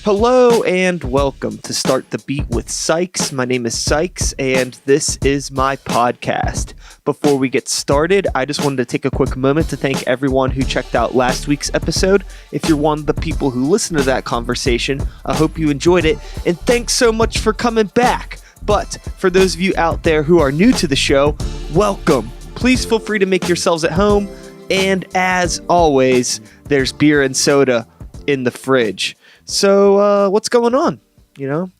Hello and welcome to Start the Beat with Sikes. My name is Sikes and this is my podcast. Before we get started, I just wanted to take a quick moment to thank everyone who checked out last week's episode. If you're one of the people who listened to that conversation, I hope you enjoyed it, and thanks so much for coming back. But for those of you out there who are new to the show, welcome. Please feel free to make yourselves at home, and as always, there's beer and soda in the fridge. So what's going on?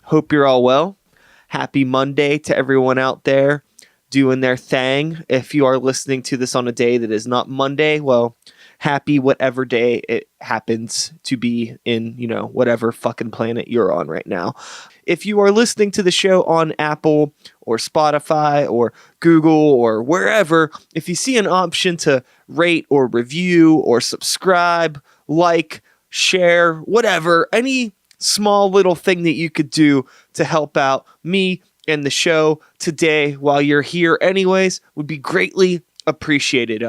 Hope you're all well. Happy Monday to everyone out there doing their thing. If you are listening to this on a day that is not Monday, well, happy whatever day it happens to be in, whatever fucking planet you're on right now. If you are listening to the show on Apple or Spotify or Google or wherever, if you see an option to rate or review or subscribe, like, share, whatever, any small little thing that you could do to help out me and the show today while you're here anyways would be greatly appreciated.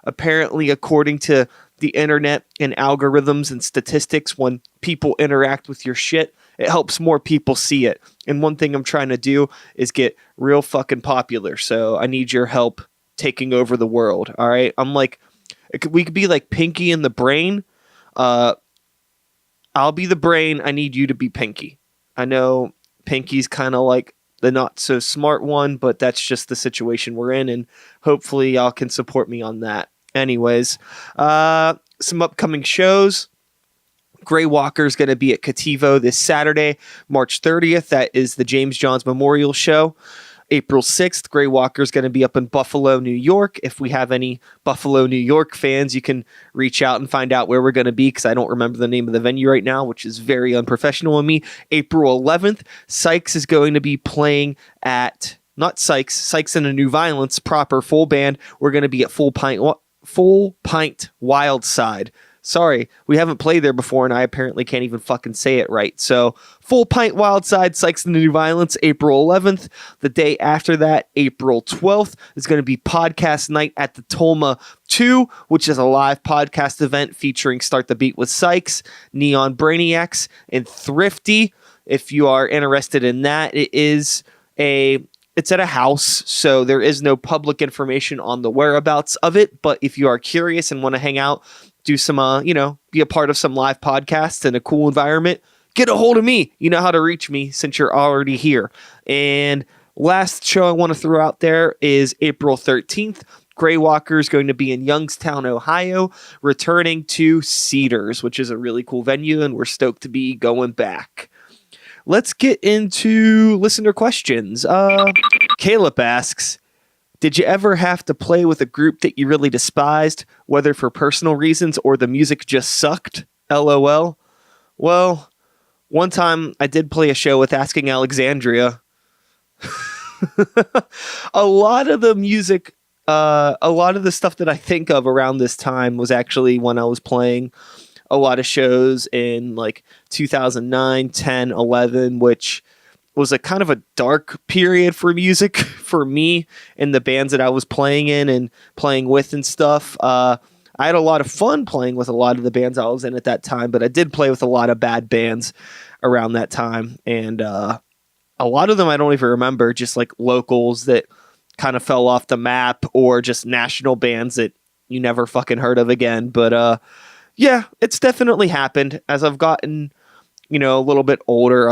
Apparently, according to the internet and algorithms and statistics, when people interact with your shit, it helps more people see it. And one thing I'm trying to do is get real fucking popular. So I need your help taking over the world. All right. We could be like Pinky and the Brain. I'll be the brain. I need you to be Pinky. I know Pinky's kind of like the not so smart one, but that's just the situation we're in, and hopefully y'all can support me on that. Anyways, some upcoming shows. Grey Walker's going to be at Cativo this Saturday, March 30th. That is the James Johns Memorial Show. April 6th, Grey Walker's going to be up in Buffalo, New York. If we have any Buffalo, New York fans, you can reach out and find out where we're going to be, because I don't remember the name of the venue right now, which is very unprofessional of me. April 11th, Sikes is going to be playing at, not Sikes and a New Violence, proper full band. We're going to be at Full Pint Wildside. Sorry, we haven't played there before, and I apparently can't even fucking say it right. So, Full Pint Wildside, Sikes and the New Violence, April 11th. The day after that, April 12th, is going to be Podcast Night at the Tolma 2, which is a live podcast event featuring Start the Beat with Sikes, Neon Brainiacs, and Thrifty. If you are interested in that, it's at a house, so there is no public information on the whereabouts of it. But if you are curious and want to hang out, do some, be a part of some live podcasts in a cool environment, get a hold of me. You know how to reach me since you're already here. And last show I want to throw out there is April 13th. Grey Walker is going to be in Youngstown, Ohio, returning to Cedars, which is a really cool venue, and we're stoked to be going back. Let's get into listener questions. Caleb asks, did you ever have to play with a group that you really despised, whether for personal reasons or the music just sucked? LOL. Well, one time I did play a show with Asking Alexandria. A lot of the music, a lot of the stuff that I think of around this time was actually when I was playing a lot of shows in like 2009, 10, 11, which was a kind of a dark period for music for me and the bands that I was playing in and playing with and stuff. I had a lot of fun playing with a lot of the bands I was in at that time, but I did play with a lot of bad bands around that time. And a lot of them I don't even remember, just like locals that kind of fell off the map or just national bands that you never fucking heard of again. But yeah, it's definitely happened as I've gotten, a little bit older.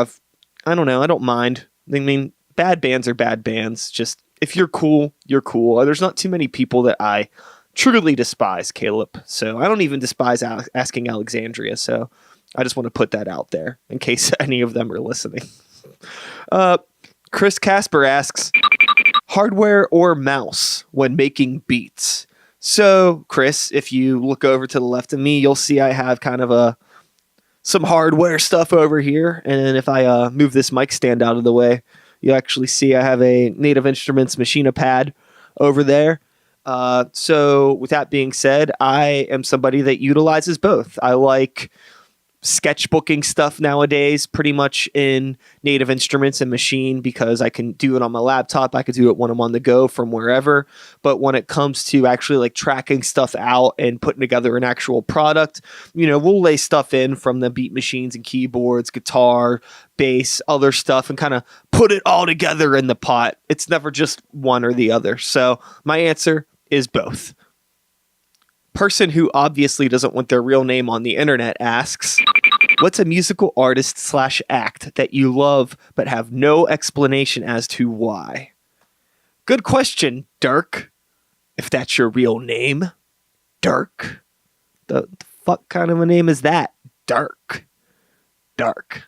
I don't know. I don't mind. I mean, bad bands are bad bands. Just if you're cool, you're cool. There's not too many people that I truly despise, Caleb. So I don't even despise Asking Alexandria. So I just want to put that out there in case any of them are listening. Chris Casper asks, hardware or mouse when making beats? So, Chris, if you look over to the left of me, you'll see I have kind of some hardware stuff over here. And if I move this mic stand out of the way, you actually see I have a Native Instruments Machina pad over there. So with that being said, I am somebody that utilizes both. I like sketchbooking stuff nowadays pretty much in Native Instruments and Machine because I can do it on my laptop. I could do it when I'm on the go from wherever. But when it comes to actually like tracking stuff out and putting together an actual product, we'll lay stuff in from the beat machines and keyboards, guitar, bass, other stuff, and kind of put it all together in the pot. It's never just one or the other. So my answer is both. Person who obviously doesn't want their real name on the internet asks, what's a musical artist / act that you love but have no explanation as to why? Good question, Dirk. If that's your real name. Dirk. The fuck kind of a name is that? Dirk. Dark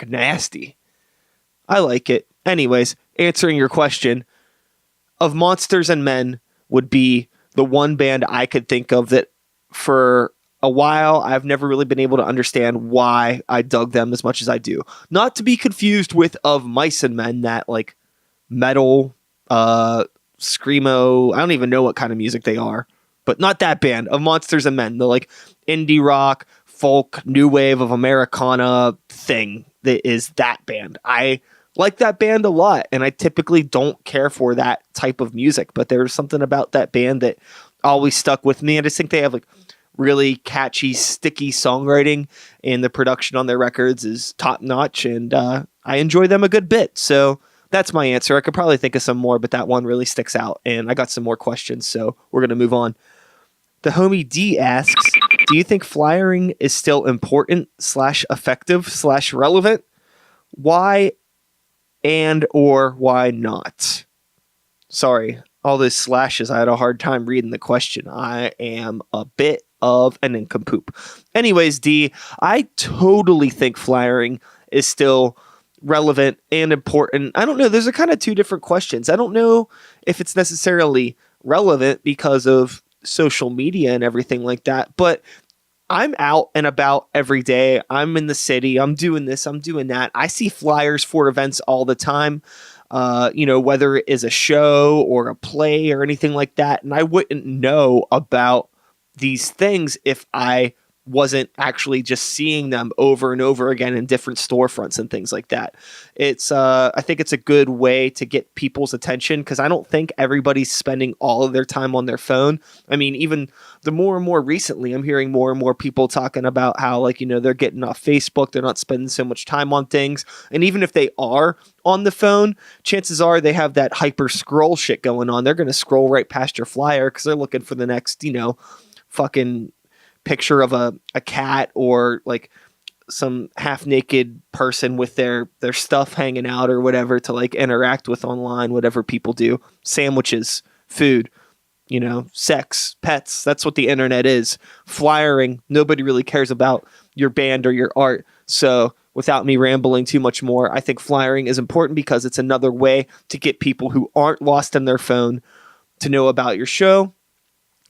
nasty. I like it. Anyways, answering your question, of Monsters and Men would be the one band I could think of that for a while I've never really been able to understand why I dug them as much as I do. Not to be confused with Of Mice and Men, that like metal, screamo, I don't even know what kind of music they are, but not that band. Of Monsters and Men, the like indie rock, folk, new wave of Americana thing that is that band. I like that band a lot, and I typically don't care for that type of music, but there's something about that band that always stuck with me. I just think they have like really catchy, sticky songwriting, and the production on their records is top notch, and I enjoy them a good bit. So that's my answer. I could probably think of some more, but that one really sticks out, and I got some more questions, so we're going to move on. The homie D asks, do you think flyering is still important / effective / relevant? Why and or why not? Sorry, all those slashes. I had a hard time reading the question. I am a bit of an nincompoop. Anyways, D, I totally think flyering is still relevant and important. I don't know. There's a kind of two different questions. I don't know if it's necessarily relevant because of social media and everything like that, but I'm out and about every day. I'm in the city. I'm doing this. I'm doing that. I see flyers for events all the time, whether it is a show or a play or anything like that. And I wouldn't know about these things if I wasn't actually just seeing them over and over again in different storefronts and things like that. It's I think it's a good way to get people's attention, because I don't think everybody's spending all of their time on their phone. I mean, even the more and more recently, I'm hearing more and more people talking about how, like, they're getting off Facebook. They're not spending so much time on things. And even if they are on the phone, chances are they have that hyper scroll shit going on. They're going to scroll right past your flyer because they're looking for the next, fucking picture of a cat or like some half naked person with their stuff hanging out or whatever to like interact with online, whatever people do. Sandwiches, food, sex, pets. That's what the internet is. Flyering, nobody really cares about your band or your art. So without me rambling too much more, I think flyering is important because it's another way to get people who aren't lost in their phone to know about your show.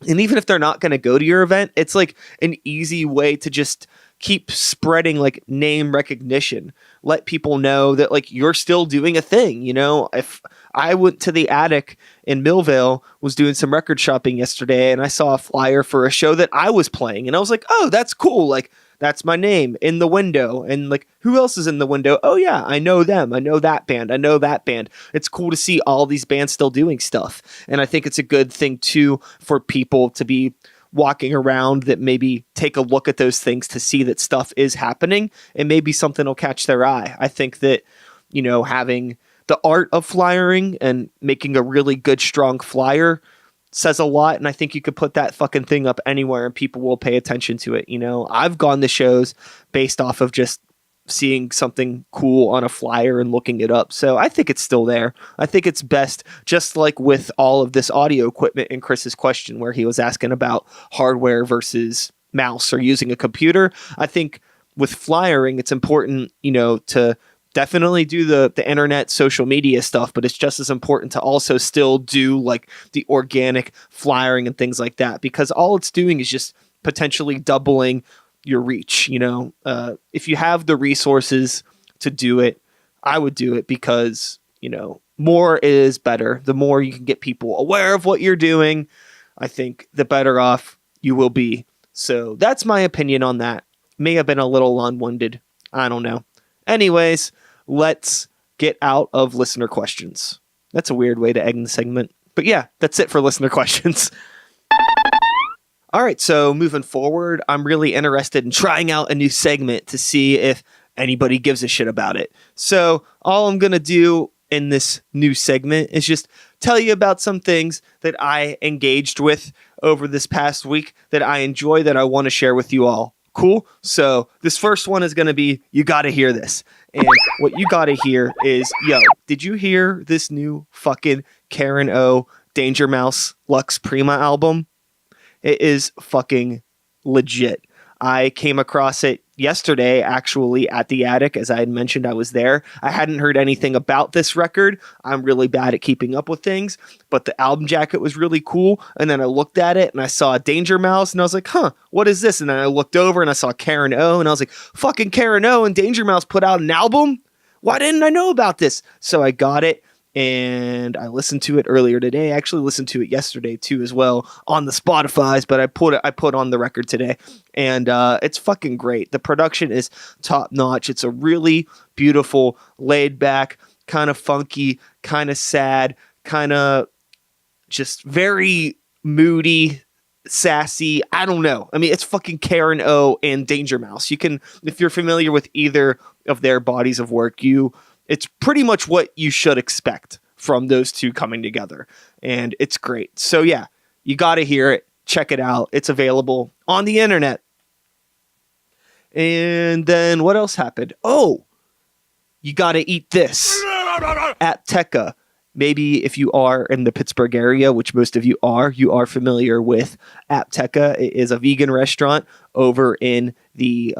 And even if they're not going to go to your event, it's like an easy way to just keep spreading like name recognition. Let people know that like you're still doing a thing. If I went to the Attic in Millvale, was doing some record shopping yesterday, and I saw a flyer for a show that I was playing, and I was like, oh, that's cool. Like, that's my name in the window. And like, who else is in the window? Oh yeah, I know them. I know that band. I know that band. It's cool to see all these bands still doing stuff. And I think it's a good thing too for people to be walking around that maybe take a look at those things to see that stuff is happening, and maybe something will catch their eye. I think that, having the art of flyering and making a really good, strong flyer says a lot, and I think you could put that fucking thing up anywhere and people will pay attention to it. I've gone to shows based off of just seeing something cool on a flyer and looking it up. So I think it's still there. I think it's best, just like with all of this audio equipment in Chris's question where he was asking about hardware versus mouse or using a computer. I think with flyering, it's important, to definitely do the internet social media stuff, but it's just as important to also still do like the organic flyering and things like that, because all it's doing is just potentially doubling your reach. If you have the resources to do it, I would do it, because, more is better. The more you can get people aware of what you're doing, I think the better off you will be. So that's my opinion on that. may have been a little long-winded. I don't know. Anyways, let's get out of listener questions. That's a weird way to end the segment. But yeah, that's it for listener questions. All right, so moving forward, I'm really interested in trying out a new segment to see if anybody gives a shit about it. So all I'm going to do in this new segment is just tell you about some things that I engaged with over this past week that I enjoy, that I want to share with you all. Cool? So this first one is going to be, you got to hear this. And what you got to hear is, yo, did you hear this new fucking Karen O Danger Mouse Lux Prima album? It is fucking legit. I came across it yesterday, actually, at the Attic. As I had mentioned, I was there. I hadn't heard anything about this record. I'm really bad at keeping up with things, but the album jacket was really cool. And then I looked at it and I saw Danger Mouse and I was like, huh, what is this? And then I looked over and I saw Karen O and I was like, fucking Karen O and Danger Mouse put out an album? Why didn't I know about this? So I got it. And I listened to it earlier today. I actually listened to it yesterday too as well on the Spotify's, but I put on the record today, and it's fucking great. The production is top notch. It's a really beautiful, laid back, kind of funky, kind of sad, kind of just very moody, sassy. I don't know. I mean, it's fucking Karen O and Danger Mouse. You can, if you're familiar with either of their bodies of work, it's pretty much what you should expect from those two coming together. And it's great. So yeah, you got to hear it. Check it out. It's available on the internet. And then what else happened? Oh, you got to eat this at Tekka. Maybe if you are in the Pittsburgh area, which most of you are familiar with Apteca. It is a vegan restaurant over in the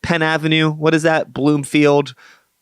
Penn Avenue. What is that? Bloomfield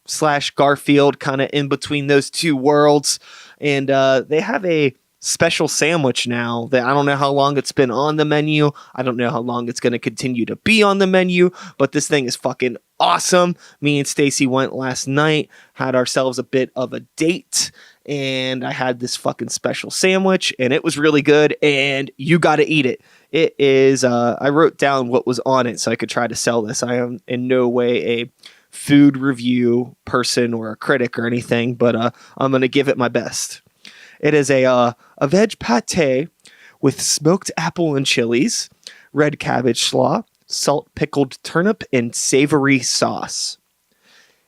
/ Garfield, kind of in between those two worlds. And they have a special sandwich now that I don't know how long it's been on the menu. I don't know how long it's going to continue to be on the menu, but this thing is fucking awesome. Me and Stacy went last night, had ourselves a bit of a date, and I had this fucking special sandwich, and it was really good, and you got to eat it. It is, I wrote down what was on it so I could try to sell this. I am in no way a food review person or a critic or anything, but I'm going to give it my best. It is a veg pate with smoked apple and chilies, red cabbage slaw, salt pickled turnip, and savory sauce.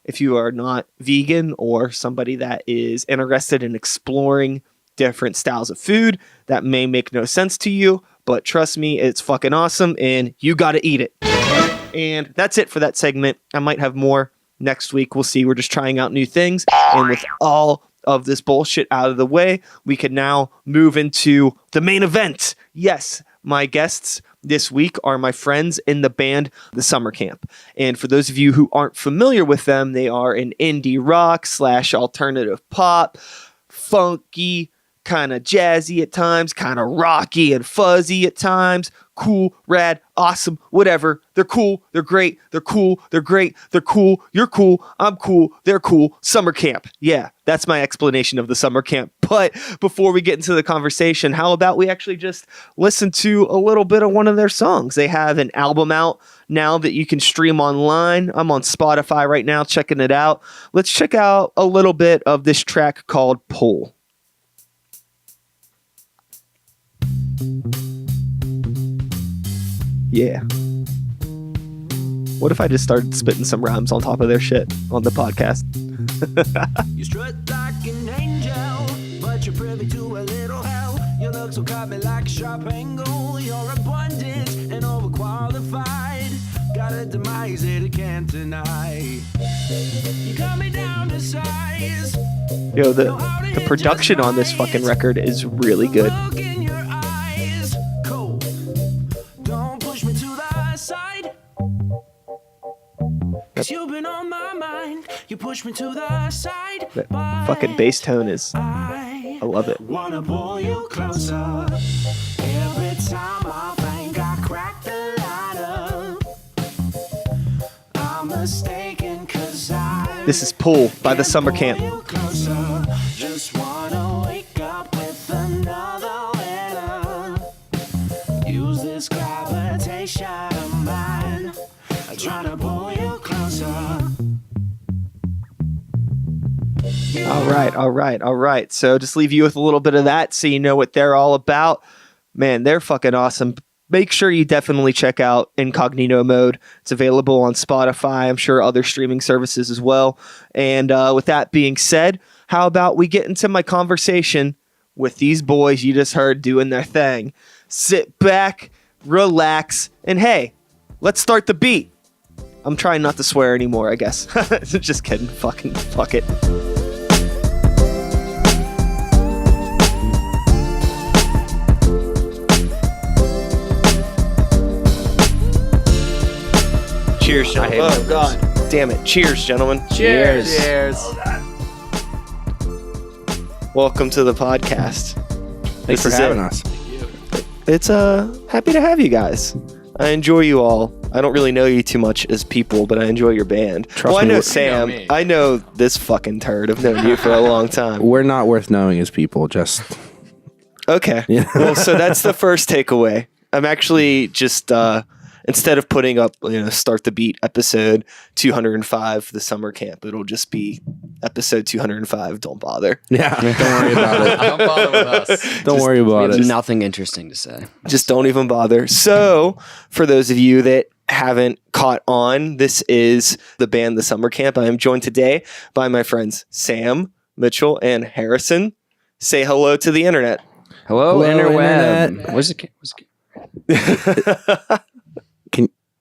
If you are not vegan or somebody that is interested in exploring different styles of food, that may make no sense to you, but trust me, it's fucking awesome and you got to eat it. And that's it for that segment. I might have more next week. We'll see. We're just trying out new things. And with all of this bullshit out of the way, we can now move into the main event. Yes, my guests this week are my friends in the band, the Summercamp. And for those of you who aren't familiar with them, they are an indie rock / alternative pop, funky, kind of jazzy at times, kind of rocky and fuzzy at times, cool, rad, awesome, whatever. They're cool, they're great, they're cool, they're great, they're cool, you're cool, I'm cool, they're cool. Summercamp. Yeah, that's my explanation of the Summercamp. But before we get into the conversation, how about we actually just listen to a little bit of one of their songs? They have an album out now that you can stream online. I'm on Spotify right now checking it out. Let's check out a little bit of this track called Pull. Yeah. What if I just started spitting some rhymes on top of their shit on the podcast? You strut like an angel, but you're privy to a little hell. Your looks will cut me like a sharp angle. You're abundant and overqualified. Got a demise that I can't deny. You cut me down to size. Yo, the production on this fucking record is really good. You've been on my mind. You push me to the side. That fucking bass tone is, I love it. Wanna pull you closer. Every time I think I cracked the ladder, I'm mistaken 'cause This is Pull by the Summercamp. Just wanna wake up with another winner. Use this gravitation of mine. All right. So just leave you with a little bit of that so you know what they're all about. Man, they're fucking awesome. Make sure you definitely check out Incognito Mode. It's available on Spotify. I'm sure other streaming services as well. And with that being said, how about we get into my conversation with these boys you just heard doing their thing. Sit back, relax, and hey, let's start the beat. I'm trying not to swear anymore, I guess. Just kidding. Fuck it. Cheers, gentlemen. Oh, God. Damn it. Cheers, gentlemen. Cheers. Welcome to the podcast. Thanks for having us. It's happy to have you guys. I enjoy you all. I don't really know you too much as people, but I enjoy your band. I know Sam. I know this fucking turd. I've known you for a long time. We're not worth knowing as people, just... Okay. Yeah. Well, so that's the first takeaway. I'm actually just... instead of putting up, Start the Beat episode 205, the summer camp, it'll just be episode 205. Don't bother. Yeah, don't worry about it. Don't bother with us. Don't worry about it. Nothing interesting to say. Just don't even bother. So, for those of you that haven't caught on, this is the band, the Summer Camp. I am joined today by my friends Sam, Mitchell, and Harrison. Say hello to the internet. Hello interweb. Internet. What's it?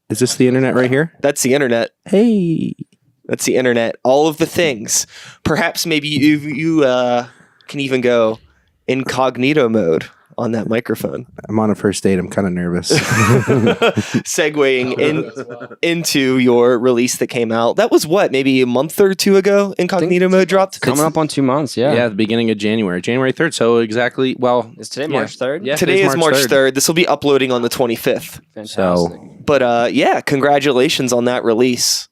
Is this the internet right here? That's the internet. Hey. That's the internet. All of the things. Perhaps maybe you can even go incognito mode on that microphone. I'm on a first date. I'm kind of nervous. Segueing into your release that came out. That was what, maybe a month or two ago? Incognito mode dropped. Coming up on 2 months. Yeah. Yeah, the beginning of January 3rd. So exactly. Well, Is today March 3rd? Yeah, today is March 3rd. This will be uploading on the 25th. Fantastic. So, but congratulations on that release.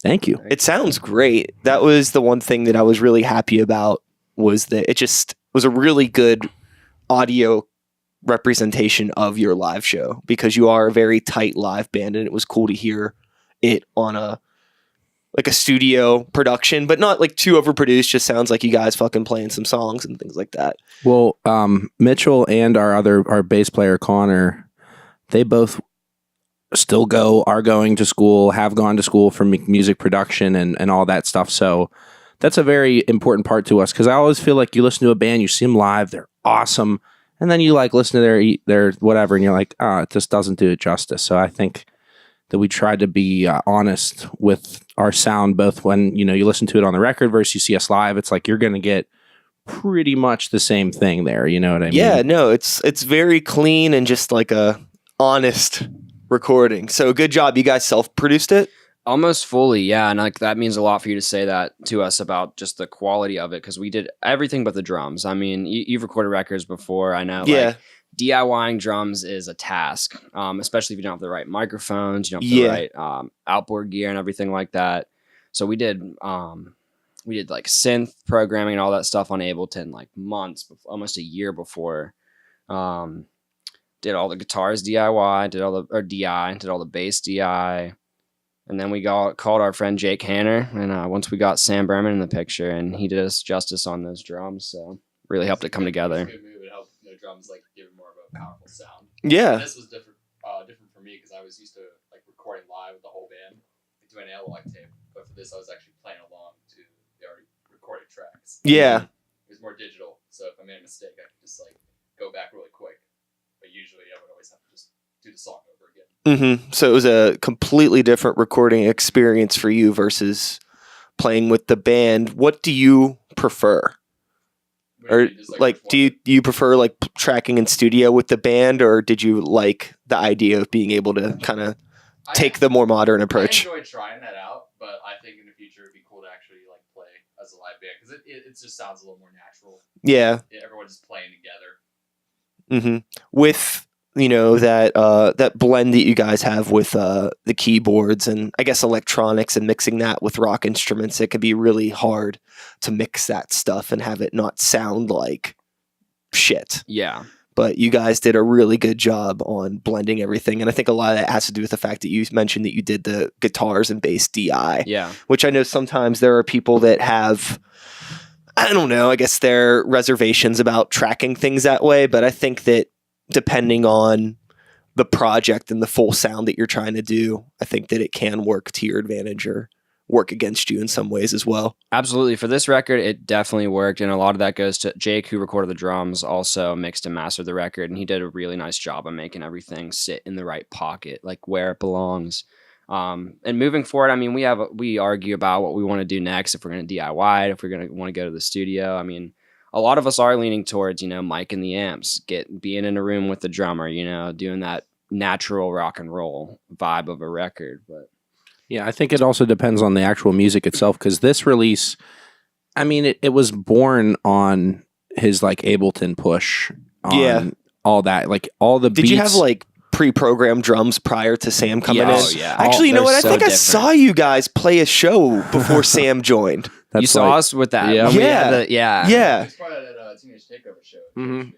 thank you. It sounds great. That was the one thing that I was really happy about, was that it just was a really good audio representation of your live show, because you are a very tight live band, and it was cool to hear it on a studio production, but not like too overproduced. Just sounds like you guys fucking playing some songs and things like that. Well, Mitchell and our bass player Connor, they both are going to school, have gone to school for music production and all that stuff. So that's a very important part to us, because I always feel like you listen to a band, you see them live, they're awesome, and then you listen to their whatever, and you're like, it just doesn't do it justice. So I think that we tried to be honest with our sound, both when you listen to it on the record versus you see us live. It's like you're going to get pretty much the same thing there. You know what I mean? Yeah, no, it's very clean and just like a honest recording. So good job. You guys self-produced it? Almost fully, yeah. And that means a lot for you to say that to us about just the quality of it, because we did everything but the drums. I mean, you've recorded records before. I know. Yeah. DIYing drums is a task, especially if you don't have the right microphones, you don't have the right outboard gear and everything like that. So we did synth programming and all that stuff on Ableton months, almost a year before. Did all the guitars DIY, did all the bass DI. And then we called our friend Jake Hanner, and once we got Sam Berman in the picture, and he did us justice on those drums, so really helped it come together. It helped drums give it more of a powerful sound. Yeah. And this was different for me, because I was used to recording live with the whole band, doing analog tape. But for this, I was actually playing along to the already recorded tracks. Yeah. It was more digital, so if I made a mistake, I could just go back really quick. But usually, I would always have to just do the song over again. Mm-hmm. So it was a completely different recording experience for you versus playing with the band. What do you prefer? Or do you prefer tracking in studio with the band, or did you like the idea of being able to kind of take the more modern approach? I enjoyed trying that out, but I think in the future it'd be cool to actually play as a live band, because it just sounds a little more natural. Yeah. Everyone's just playing together. Mm-hmm. With that blend that you guys have with the keyboards and I guess electronics, and mixing that with rock instruments, it could be really hard to mix that stuff and have it not sound like shit. Yeah. But you guys did a really good job on blending everything, and I think a lot of that has to do with the fact that you mentioned that you did the guitars and bass DI. Yeah. Which I know sometimes there are people that have I don't know. I guess there are reservations about tracking things that way, but I think that depending on the project and the full sound that you're trying to do, I think that it can work to your advantage or work against you in some ways as well. Absolutely. For this record, it definitely worked. And a lot of that goes to Jake, who recorded the drums, also mixed and mastered the record. And he did a really nice job of making everything sit in the right pocket, like where it belongs. And moving forward, I mean, we argue about what we want to do next, if we're going to DIY it, if we're going to want to go to the studio. I mean, a lot of us are leaning towards, mic and the amps, being in a room with the drummer, doing that natural rock and roll vibe of a record. But yeah, I think it also depends on the actual music itself, because this release, I mean, it was born on his like Ableton push on all that, like all the beats. Did you have like pre-programmed drums prior to Sam coming in? Oh, yeah. Actually, you know what? I think I different. saw you guys play a show before Sam joined. You saw us with that. Yeah. When we had Yeah. It's probably that Teenage Takeover show. Mhm.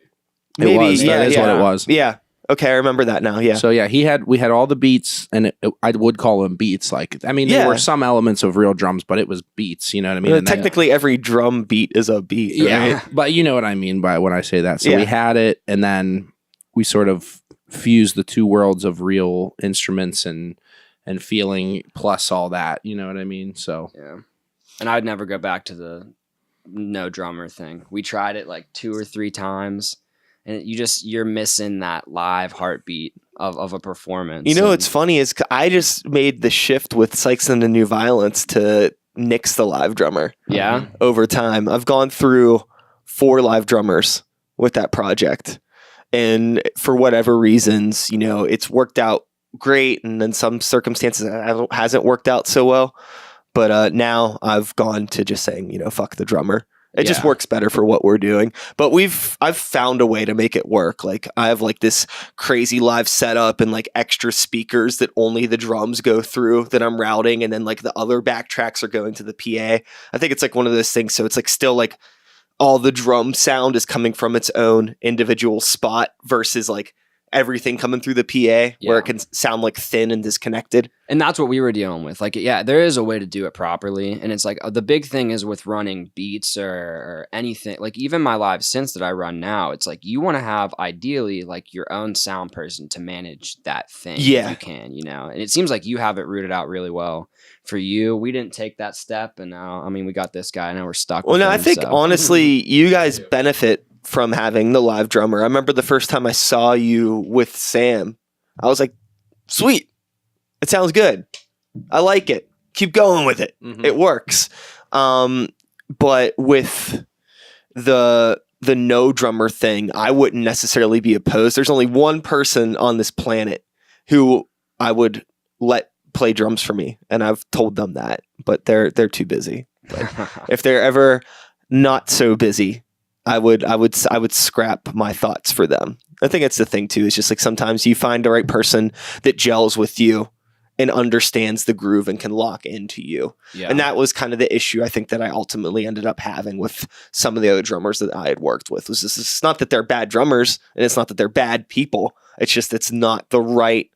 Maybe, It was. yeah, That is what it was. Yeah. Okay, I remember that now. Yeah. So yeah, we had all the beats, and I would call them beats. Like, I mean, there were some elements of real drums, but it was beats. You know what I mean? And technically, every drum beat is a beat. yeah, Right? but you know what I mean by when I say that. So Yeah. we had it, and then we sort of fused the two worlds of real instruments and feeling plus all that. You know what I mean? So Yeah. And I'd never go back to the no drummer thing. We tried it like 2 or 3 times, and you're missing that live heartbeat of a performance. You know what's funny is I just made the shift with Sikes and the New Violence to nix the live drummer. Yeah. Over time, I've gone through 4 live drummers with that project, and for whatever reasons, it's worked out great, and in some circumstances, it hasn't worked out so well. But now I've gone to just saying, fuck the drummer. It just works better for what we're doing. But I've found a way to make it work. Like I have like this crazy live setup and like extra speakers that only the drums go through that I'm routing. And then like the other backtracks are going to the PA. I think it's like one of those things. So it's like still like all the drum sound is coming from its own individual spot versus like everything coming through the PA where it can sound like thin and disconnected. And that's what we were dealing with. Like, yeah, there is a way to do it properly. And it's like the big thing is with running beats or anything, like even my live synths that I run now, it's like you want to have ideally like your own sound person to manage that thing. Yeah. If you can, and it seems like you have it rooted out really well. For you, we didn't take that step, and now, I mean, we got this guy, and now we're stuck with him, I think honestly, you guys benefit from having the live drummer. I remember the first time I saw you with Sam, I was like, sweet. It sounds good. I like it. Keep going with it. Mhm. It works. But with the no drummer thing, I wouldn't necessarily be opposed. There's only one person on this planet who I would let play drums for me, and I've told them that, but they're too busy. But if they're ever not so busy, I would scrap my thoughts for them. I think that's the thing too. It's just like sometimes you find the right person that gels with you and understands the groove and can lock into you. Yeah. And that was kind of the issue I think that I ultimately ended up having with some of the other drummers that I had worked with. Was this? It's not that they're bad drummers, and it's not that they're bad people. It's just it's not the right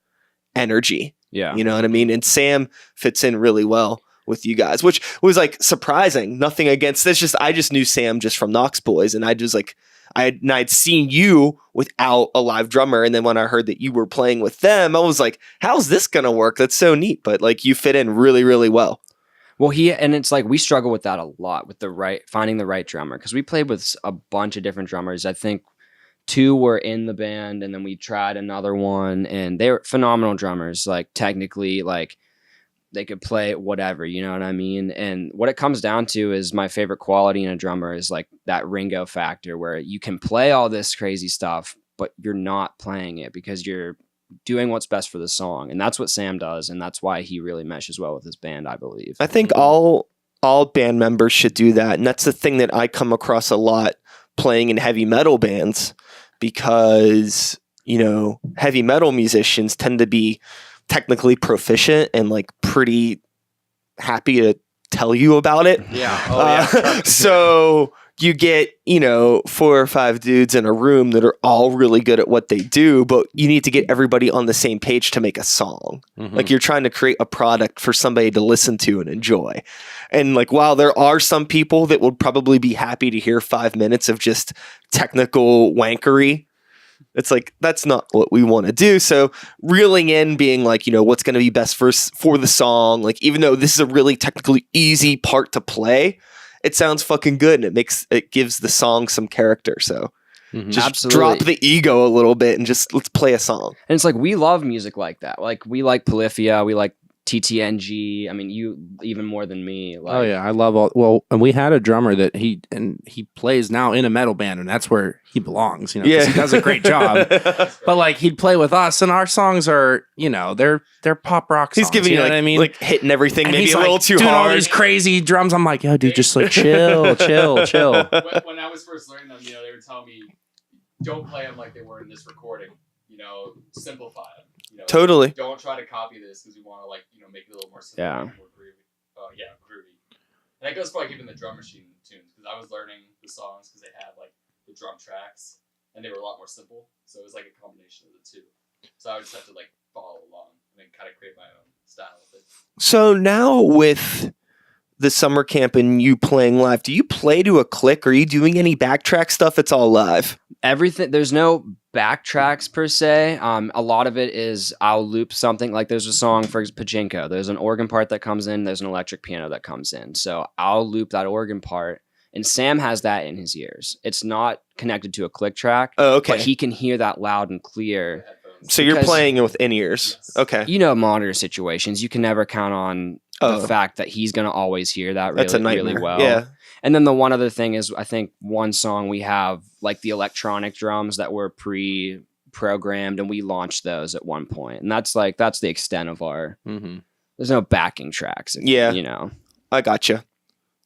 energy. Yeah. You know what I mean? And Sam fits in really well with you guys, which was like surprising. Nothing against this. Just I just knew Sam just from Knox Boys, and I just like I'd seen you without a live drummer, and then when I heard that you were playing with them, I was like, "How's this gonna work?" That's so neat. But like you fit in really, really well. Well, and it's like we struggle with that a lot with finding the right drummer, because we played with a bunch of different drummers. I think 2 were in the band, and then we tried another one, and they were phenomenal drummers. Like technically, like they could play whatever, you know what I mean? And what it comes down to is my favorite quality in a drummer is like that Ringo factor, where you can play all this crazy stuff, but you're not playing it because you're doing what's best for the song. And that's what Sam does. And that's why he really meshes well with his band, I believe. I think all band members should do that. And that's the thing that I come across a lot playing in heavy metal bands, because, heavy metal musicians tend to be technically proficient and like pretty happy to tell you about it. Yeah. Oh, yeah. So you get, 4 or 5 dudes in a room that are all really good at what they do, but you need to get everybody on the same page to make a song. Like you're trying to create a product for somebody to listen to and enjoy. And like, while there are some people that would probably be happy to hear 5 minutes of just technical wankery, it's like, that's not what we want to do. So reeling in, being like, what's going to be best for the song, like, even though this is a really technically easy part to play, it sounds fucking good, and it gives the song some character. So just Absolutely. drop the ego a little bit and just let's play a song. And it's like, we love music like that. Like, we like Polyphia, we like TTNG. I mean, you even more than me. Like, Oh yeah, I love all. Well, and we had a drummer that he plays now in a metal band, and that's where he belongs. 'Cause he does a great job. But like, he'd play with us, and our songs are, they're pop rock songs. He's giving you know like, what I mean, like hitting everything and maybe he's a little too doing hard. all these crazy drums. I'm like, yo, dude, just like chill. When I was first learning them, they were telling me, don't play them like they were in this recording. Simplify them. Totally. Don't try to copy this because we want to make it a little more simple, Yeah. more groovy. Groovy. And that goes for like even the drum machine tunes, because I was learning the songs because they had like the drum tracks and they were a lot more simple. So it was like a combination of the two. So I would just have to like follow along and then kind of create my own style with it. So now with the summer camp and you playing live, do you play to a click? Are you doing any backtrack stuff? It's all live. Everything, there's no backtracks per se. A lot of it is I'll loop something. Like, there's a song for Pachinko, there's an organ part that comes in, there's an electric piano that comes in, so I'll loop that organ part, and Sam has that in his ears. It's not connected to a click track. Oh, okay. But he can hear that loud and clear. So you're because- playing with in-ears. Yes. Okay. Monitor situations, you can never count on the fact that he's going to always hear that That's a really, nightmare. really well. Yeah. And then the one other thing is, I think one song we have like the electronic drums that were pre-programmed, and we launched those at one point. And that's the extent of our, there's no backing tracks. Yeah. I gotcha.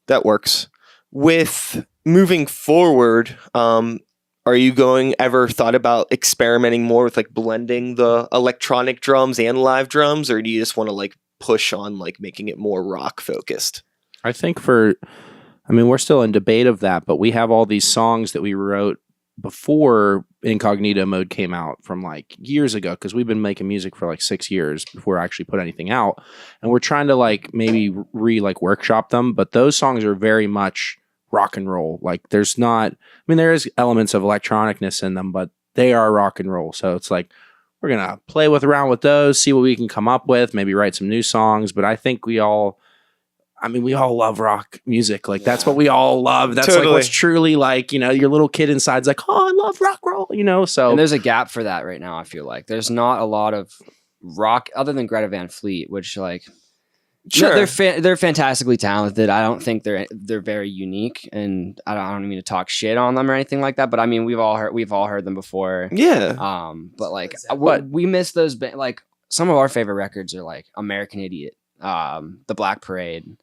That works. With moving forward, are you ever thought about experimenting more with like blending the electronic drums and live drums, or do you just want to like push on like making it more rock focused? I think we're still in debate of that, but we have all these songs that we wrote before Incognito Mode came out from like years ago, because we've been making music for like 6 years before I actually put anything out, and we're trying to like maybe workshop them, but those songs are very much rock and roll. Like, there is elements of electronicness in them, but they are rock and roll. So it's like, we're gonna play around with those, see what we can come up with, maybe write some new songs. But I think we all love rock music. Like, that's what we all love. That's Totally. like what's truly like, your little kid inside's like, oh, I love rock roll, so. And there's a gap for that right now. I feel like there's not a lot of rock other than Greta Van Fleet, which like, Sure. no, they're fantastically talented. I don't think they're very unique, and I don't mean to talk shit on them or anything like that. But I mean, we've all heard them before. Yeah. But like, we miss those. Like, some of our favorite records are like American Idiot, The Black Parade,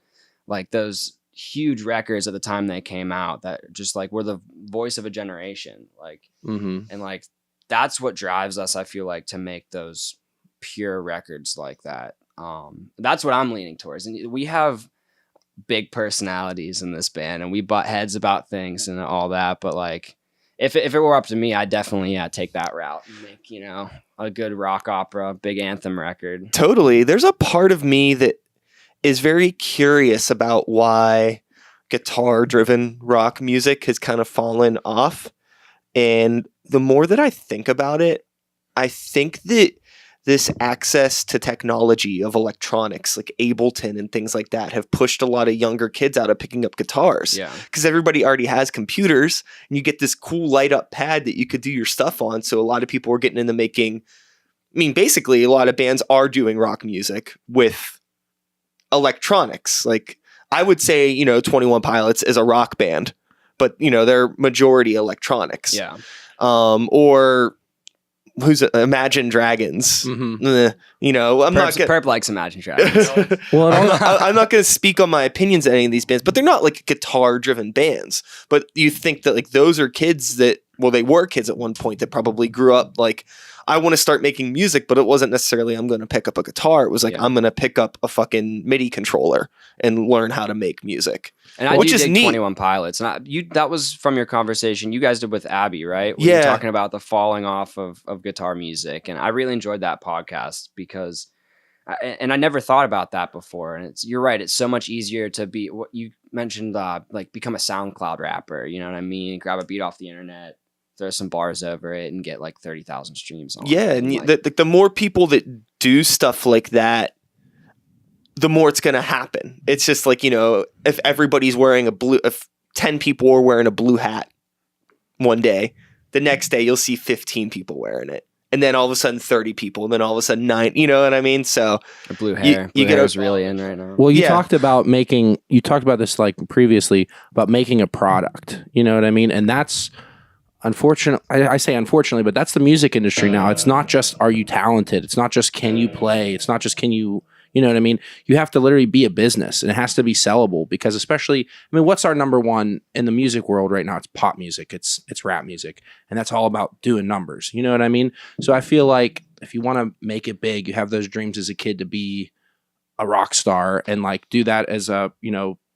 like those huge records at the time they came out that just like were the voice of a generation. Like, and like that's what drives us. I feel like, to make those pure records like that. That's what I'm leaning towards. And we have big personalities in this band, and we butt heads about things and all that. But like, if it were up to me, I'd definitely take that route and make, a good rock opera, big anthem record. Totally. There's a part of me that is very curious about why guitar-driven rock music has kind of fallen off. And the more that I think about it, I think that this access to technology of electronics like Ableton and things like that have pushed a lot of younger kids out of picking up guitars. Yeah. Because everybody already has computers, and you get this cool light up pad that you could do your stuff on. So a lot of people are getting into making, basically a lot of bands are doing rock music with electronics. Like, I would say, 21 Pilots is a rock band, but they're majority electronics. Yeah. Or who's Imagine Dragons? I'm not gonna, Perp likes Imagine Dragons. I'm not going to speak on my opinions on any of these bands, but they're not like guitar-driven bands. But you think that like those are kids that, well, they were kids at one point that probably grew up like I want to start making music, but it wasn't necessarily I'm going to pick up a guitar. It was like, I'm going to pick up a fucking MIDI controller and learn how to make music. And I which do is dig neat. 21 Pilots. And that was from your conversation you guys did with Abby, right? When Yeah. you're talking about the falling off of guitar music. And I really enjoyed that podcast because I never thought about that before. And you're right. It's so much easier to be what you mentioned, like become a SoundCloud rapper. You know what I mean? Grab a beat off the internet, throw some bars over it, and get like 30,000 streams on it. Yeah, and the more people that do stuff like that, the more it's going to happen. It's just like, if everybody's wearing if 10 people are wearing a blue hat one day, the next day you'll see 15 people wearing it. And then all of a sudden 30 people, and then all of a sudden 9, you know what I mean? So the blue hair, you get is really in right now. Well, you talked about this like previously about making a product, you know what I mean? And that's unfortunate. I say unfortunately, but that's the music industry now. It's not just, are you talented? It's not just, can you play? It's not just, can you know what I mean? You have to literally be a business, and it has to be sellable, because especially, what's our number one in the music world right now? It's pop music. It's rap music. And that's all about doing numbers. You know what I mean? So I feel like if you want to make it big, you have those dreams as a kid to be a rock star and like do that as a,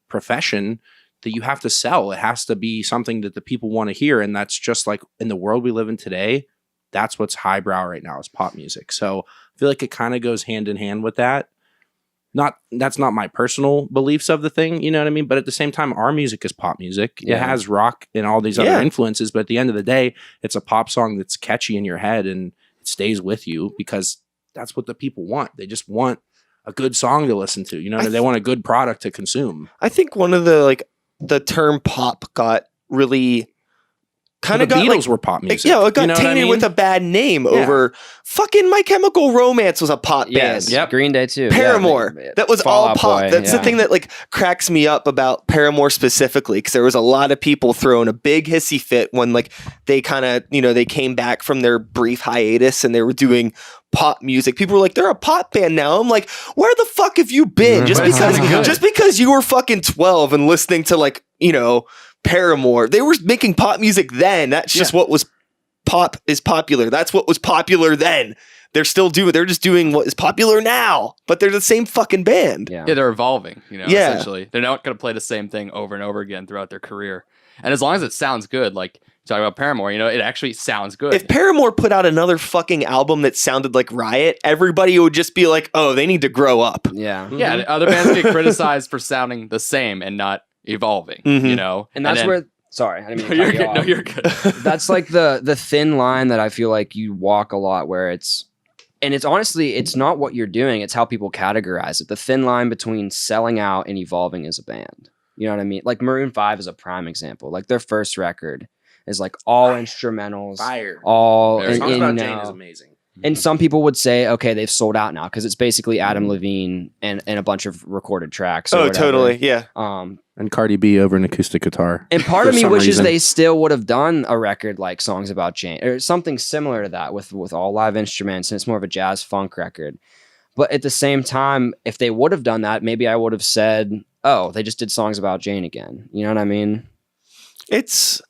profession, that you have to sell. It has to be something that the people want to hear. And that's just like in the world we live in today, that's what's highbrow right now is pop music. So I feel like it kind of goes hand in hand with that. That's not my personal beliefs of the thing, you know what I mean? But at the same time, our music is pop music. Yeah. It has rock and all these other influences, but at the end of the day, it's a pop song that's catchy in your head and it stays with you because that's what the people want. They just want a good song to listen to, they want a good product to consume. I think one of the term pop got really kind of the Beatles were pop music. Yeah, it got tainted with a bad name over fucking My Chemical Romance was a pop band. Yep. Green Day too. Paramore. That was all pop. Boy. That's the thing that like cracks me up about Paramore specifically, because there was a lot of people throwing a big hissy fit when like they kind of, they came back from their brief hiatus and they were doing pop music. People were like, they're a pop band now. I'm like, where the fuck have you been? Just because you were fucking 12 and listening to like, Paramore, they were making pop music then. That's just what was pop is popular. That's what was popular then. They're just doing what is popular now, but they're the same fucking band. Yeah, they're evolving, essentially. They're not going to play the same thing over and over again throughout their career. And as long as it sounds good, like talking about Paramore, it actually sounds good. If Paramore put out another fucking album that sounded like Riot, everybody would just be like, oh, they need to grow up. Yeah. Yeah, other bands get criticized for sounding the same and not evolving, And that's where sorry, I didn't mean to cut you off. No, you're good. That's like the thin line that I feel like you walk a lot, where it's honestly, it's not what you're doing, it's how people categorize it. The thin line between selling out and evolving as a band. You know what I mean? Like Maroon 5 is a prime example. Like their first record is like all instrumentals. All Songs about Jane is amazing. And some people would say, okay, they've sold out now because it's basically Adam Levine and a bunch of recorded tracks. Or whatever. Totally, yeah. And Cardi B over an acoustic guitar. And part of me wishes they still would have done a record like Songs About Jane or something similar to that with all live instruments, and it's more of a jazz funk record. But at the same time, if they would have done that, maybe I would have said, oh, they just did Songs About Jane again. You know what I mean? It's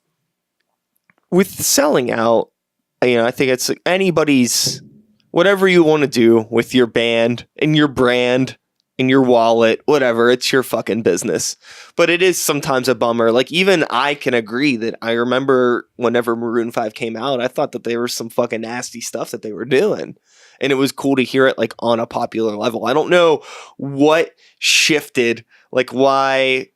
with selling out. I think it's anybody's, whatever you want to do with your band and your brand and your wallet, whatever, it's your fucking business. But it is sometimes a bummer. Like even I can agree that I remember whenever Maroon 5 came out, I thought that there was some fucking nasty stuff that they were doing. And it was cool to hear it like on a popular level. I don't know what shifted, like why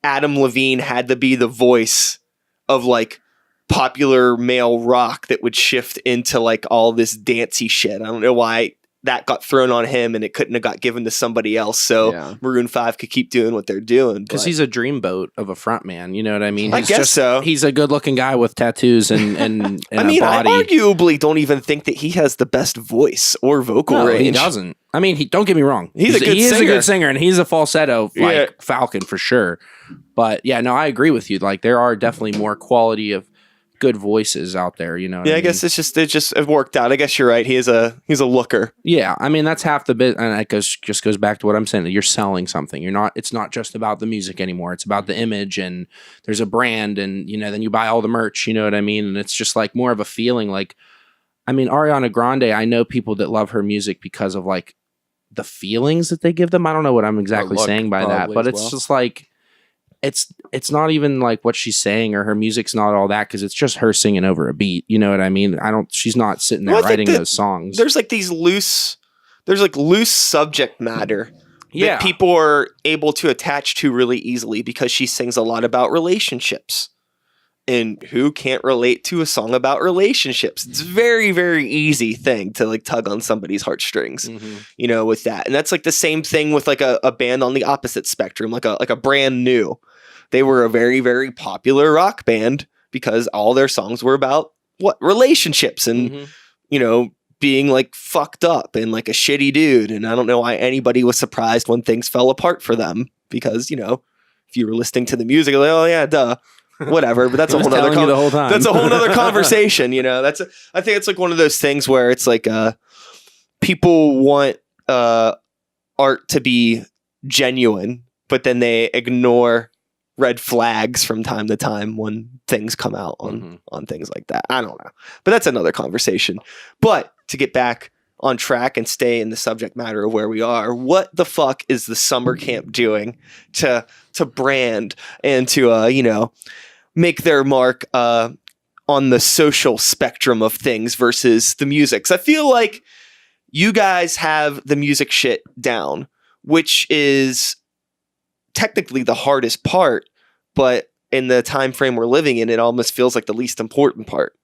Adam Levine had to be the voice of like popular male rock that would shift into like all this dancey shit. I don't know why that got thrown on him and it couldn't have got given to somebody else. So Maroon 5 could keep doing what they're doing. Because he's a dreamboat of a front man. You know what I mean? I guess so. He's a good looking guy with tattoos and I mean, a body. I arguably don't even think that he has the best voice or vocal range. He doesn't. I mean, don't get me wrong. He is a good singer and he's a falsetto like Falcon for sure. But yeah, no, I agree with you. Like there are definitely more quality of good voices out there, I mean? Guess it just worked out. I guess you're right. He's a looker. Yeah, I mean that's half the bit, and it goes back to what I'm saying. That you're selling something. It's not just about the music anymore. It's about the image, and there's a brand, and then you buy all the merch. You know what I mean? And it's just like more of a feeling. Like, I mean, Ariana Grande, I know people that love her music because of like the feelings that they give them. I don't know what I'm exactly look, saying by that, probably but as it's well. just like it's not even like what she's saying or her music's not all that because it's just her singing over a beat. You know what I mean? She's not sitting there Well, I think writing that those songs. There's like loose subject matter Yeah. that people are able to attach to really easily because she sings a lot about relationships. And who can't relate to a song about relationships? It's a very, very easy thing to like tug on somebody's heartstrings, you know, with that. And that's like the same thing with like a band on the opposite spectrum, like a Brand New. They were a very, very popular rock band because all their songs were about relationships and, you know, being like fucked up and like a shitty dude. And I don't know why anybody was surprised when things fell apart for them because, you know, if you were listening to the music, like, oh yeah, duh. Whatever, but that's a whole other the whole time. That's a whole other conversation, you know. I think it's like one of those things where it's like people want art to be genuine, but then they ignore red flags from time to time when things come out on things like that. I don't know, but that's another conversation. But to get back on track and stay in the subject matter of where we are, what the fuck is the Summercamp doing to brand and to you know, make their mark on the social spectrum of things versus the music? 'Cause I feel like you guys have the music shit down, which is technically the hardest part, but in the time frame we're living in, it almost feels like the least important part.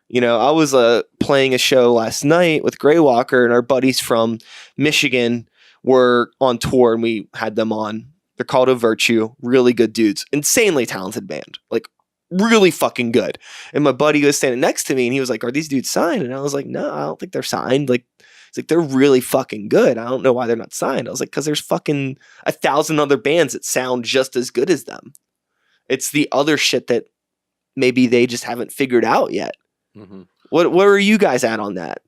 You know, I was playing a show last night with Grey Walker, and our buddies from Michigan were on tour, and we had them on. They're called A Virtue. Really good dudes. Insanely talented band. Like, really fucking good. And my buddy was standing next to me, and he was like, are these dudes signed? And I was like, no, I don't think they're signed. Like, it's like, they're really fucking good. I don't know why they're not signed. I was like, because there's fucking 1,000 other bands that sound just as good as them. It's the other shit that maybe they just haven't figured out yet. What are you guys at on that?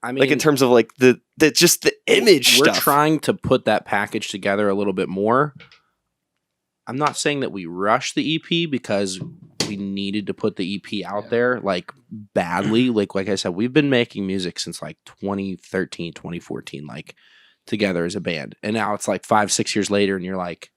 I mean, like in terms of like the just the image we're stuff. trying to put that package together a little bit more. I'm not saying that we rushed the EP because we needed to put the EP out there like badly. Like I said, we've been making music since like 2013, 2014, like together as a band. And now it's like 5-6 years later and you're like,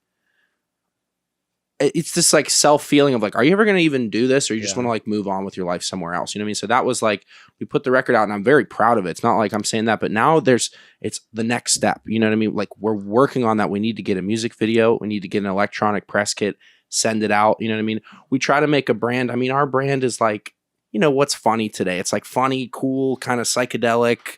it's this like self feeling of like, are you ever going to even do this? Or you just want to like move on with your life somewhere else? You know what I mean? So that was like, we put the record out and I'm very proud of it. It's not like I'm saying that, but now it's the next step. You know what I mean? Like we're working on that. We need to get a music video. We need to get an electronic press kit, send it out. You know what I mean? We try to make a brand. I mean, our brand is like, you know, what's funny today? It's like funny, cool, kind of psychedelic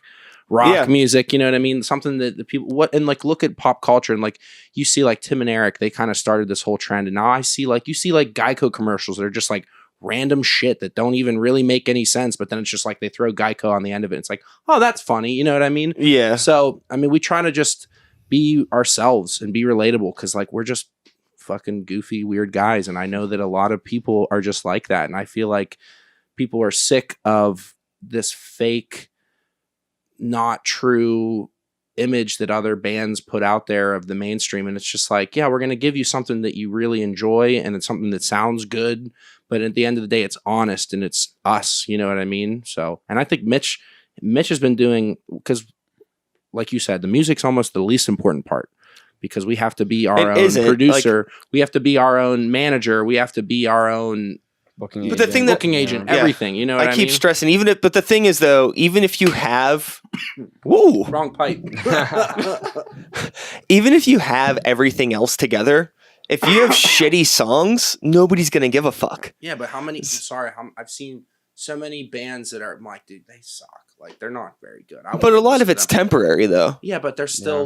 rock music, you know what I mean? Something that the people and like look at pop culture and like you see like Tim and Eric, they kind of started this whole trend, and now I see like you see like Geico commercials that are just like random shit that don't even really make any sense, but then it's just like they throw Geico on the end of it. It's like, oh, that's funny, you know what I mean? Yeah. So I mean, we try to just be ourselves and be relatable because like we're just fucking goofy, weird guys, and I know that a lot of people are just like that, and I feel like people are sick of this fake, not true image that other bands put out there of the mainstream. And it's just like, yeah, we're going to give you something that you really enjoy and it's something that sounds good, but at the end of the day, it's honest and it's us, you know what I mean? So, and I think Mitch has been doing, because like you said, the music's almost the least important part because we have to be our own producer. We have to be our own manager. We have to be our own booking But agent. the thing that- booking agent, Yeah. everything, you know what I keep mean? stressing, but the thing is though, even if you have, whoa, Wrong pipe. even if you have everything else together, if you have shitty songs, nobody's going to give a fuck. Yeah, but I've seen so many bands that are, I'm like, dude, they suck. Like, they're not very good. But a lot of it's temporary though. Yeah, but they're still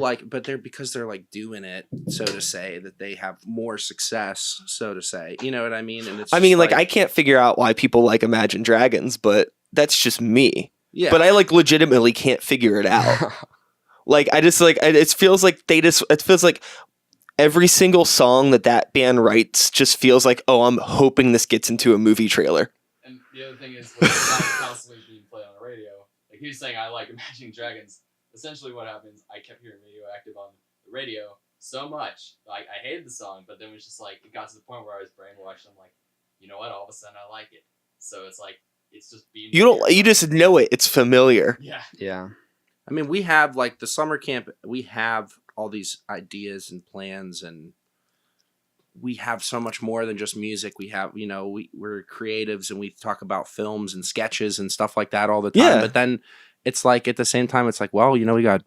because they're like doing it, so to say, that they have more success, so to say. You know what I mean? And it's I can't figure out why people like Imagine Dragons, but that's just me. Yeah. But I like legitimately can't figure it out. Like, I just like, it feels like it feels like every single song that band writes just feels like, oh, I'm hoping this gets into a movie trailer. And the other thing is, when it's not constantly being played on the radio, like he was saying, I like Imagine Dragons. Essentially, what happens, I kept hearing Radioactive on the radio so much. Like, I hated the song, but then it was just like, it got to the point where I was brainwashed. I'm like, you know what? All of a sudden, I like it. So it's like, it's just being. You just know it. It's familiar. Yeah. Yeah. I mean, we have like the summer camp. We have all these ideas and plans, and we have so much more than just music. We have, we're creatives, and we talk about films and sketches and stuff like that all the time. Yeah. But then it's like at the same time, it's like, well, we got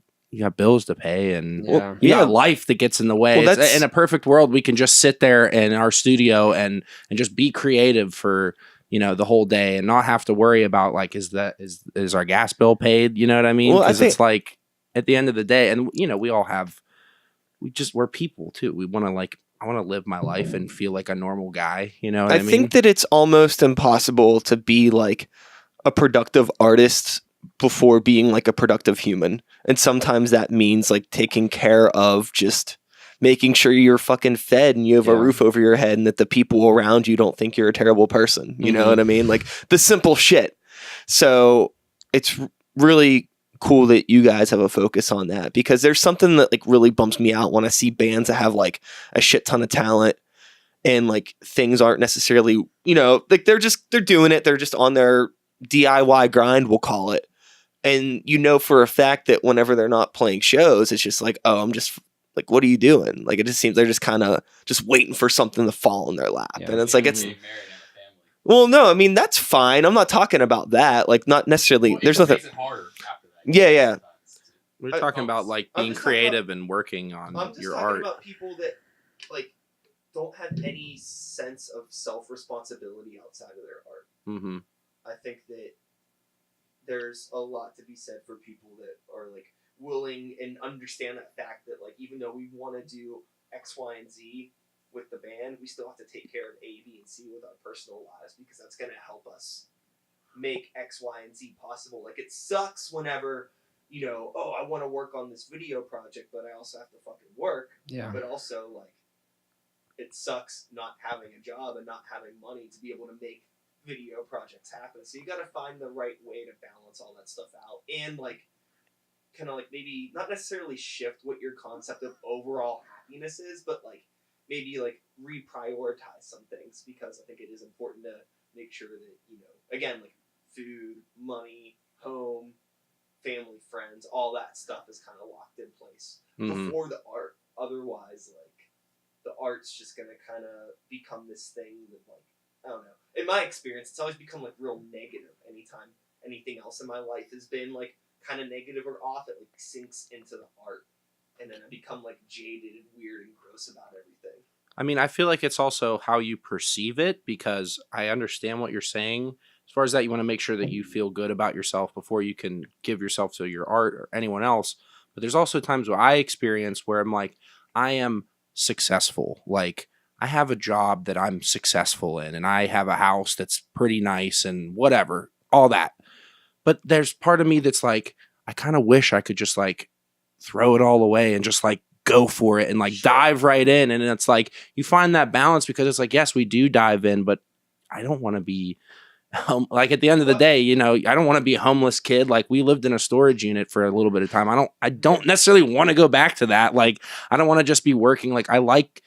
bills to pay, and Yeah. got life that gets in the way. Well, In a perfect world, we can just sit there in our studio and just be creative for the whole day and not have to worry about like is our gas bill paid? You know what I mean? Well, Because it's like at the end of the day, and we're people too. We want to I want to live my life and feel like a normal guy. You know what I mean? I think that it's almost impossible to be like a productive artist before being like a productive human. And sometimes that means like taking care of just making sure you're fucking fed and you have a roof over your head and that the people around you don't think you're a terrible person. You know what I mean? Like the simple shit. So it's really cool that you guys have a focus on that, because there's something that like really bumps me out when I see bands that have like a shit ton of talent and like things aren't necessarily, like they're doing it. They're just on their DIY grind, we'll call it. And for a fact that whenever they're not playing shows, it's just like, oh, I'm just like, what are you doing? Like, it just seems they're just kind of just waiting for something to fall in their lap. Yeah. And it's like, it's, Being married and a family. well, no, I mean, that's fine. I'm not talking about that. Like, not necessarily, Well, it there's just nothing. makes it harder after that. Yeah. We're I- talking about like I'm being just talking about- creative and working on your art. about people that like don't have any sense of self-responsibility outside of their art. Mm-hmm. I think that there's a lot to be said for people that are like willing and understand that fact that like even though we want to do X, Y, and Z with the band, we still have to take care of A, B, and C with our personal lives, because that's going to help us make X, Y, and Z possible. Like, it sucks whenever, oh, I want to work on this video project, but I also have to fucking work. Yeah. But also, like, it sucks not having a job and not having money to be able to make video projects happen. So you got to find the right way to balance all that stuff out and like kind of like maybe not necessarily shift what your concept of overall happiness is, but like maybe like reprioritize some things, because I think it is important to make sure that, again, like food, money, home, family, friends, all that stuff is kind of locked in place before the art. Otherwise, like the art's just going to kind of become this thing that like, I don't know. In my experience, it's always become like real negative anytime anything else in my life has been like kind of negative or off. It like sinks into the art, and then I become like jaded and weird and gross about everything. I mean, I feel like it's also how you perceive it, because I understand what you're saying. As far as that, you want to make sure that you feel good about yourself before you can give yourself to your art or anyone else. But there's also times where I experience where I'm like, I am successful. Like, I have a job that I'm successful in, and I have a house that's pretty nice and whatever, all that. But there's part of me that's like, I kind of wish I could just like throw it all away and just like go for it and like dive right in. And it's like, you find that balance, because it's like, yes, we do dive in, but I don't want to be like at the end of the day, I don't want to be a homeless kid. Like, we lived in a storage unit for a little bit of time. I don't necessarily want to go back to that. Like, I don't want to just be working. Like, I like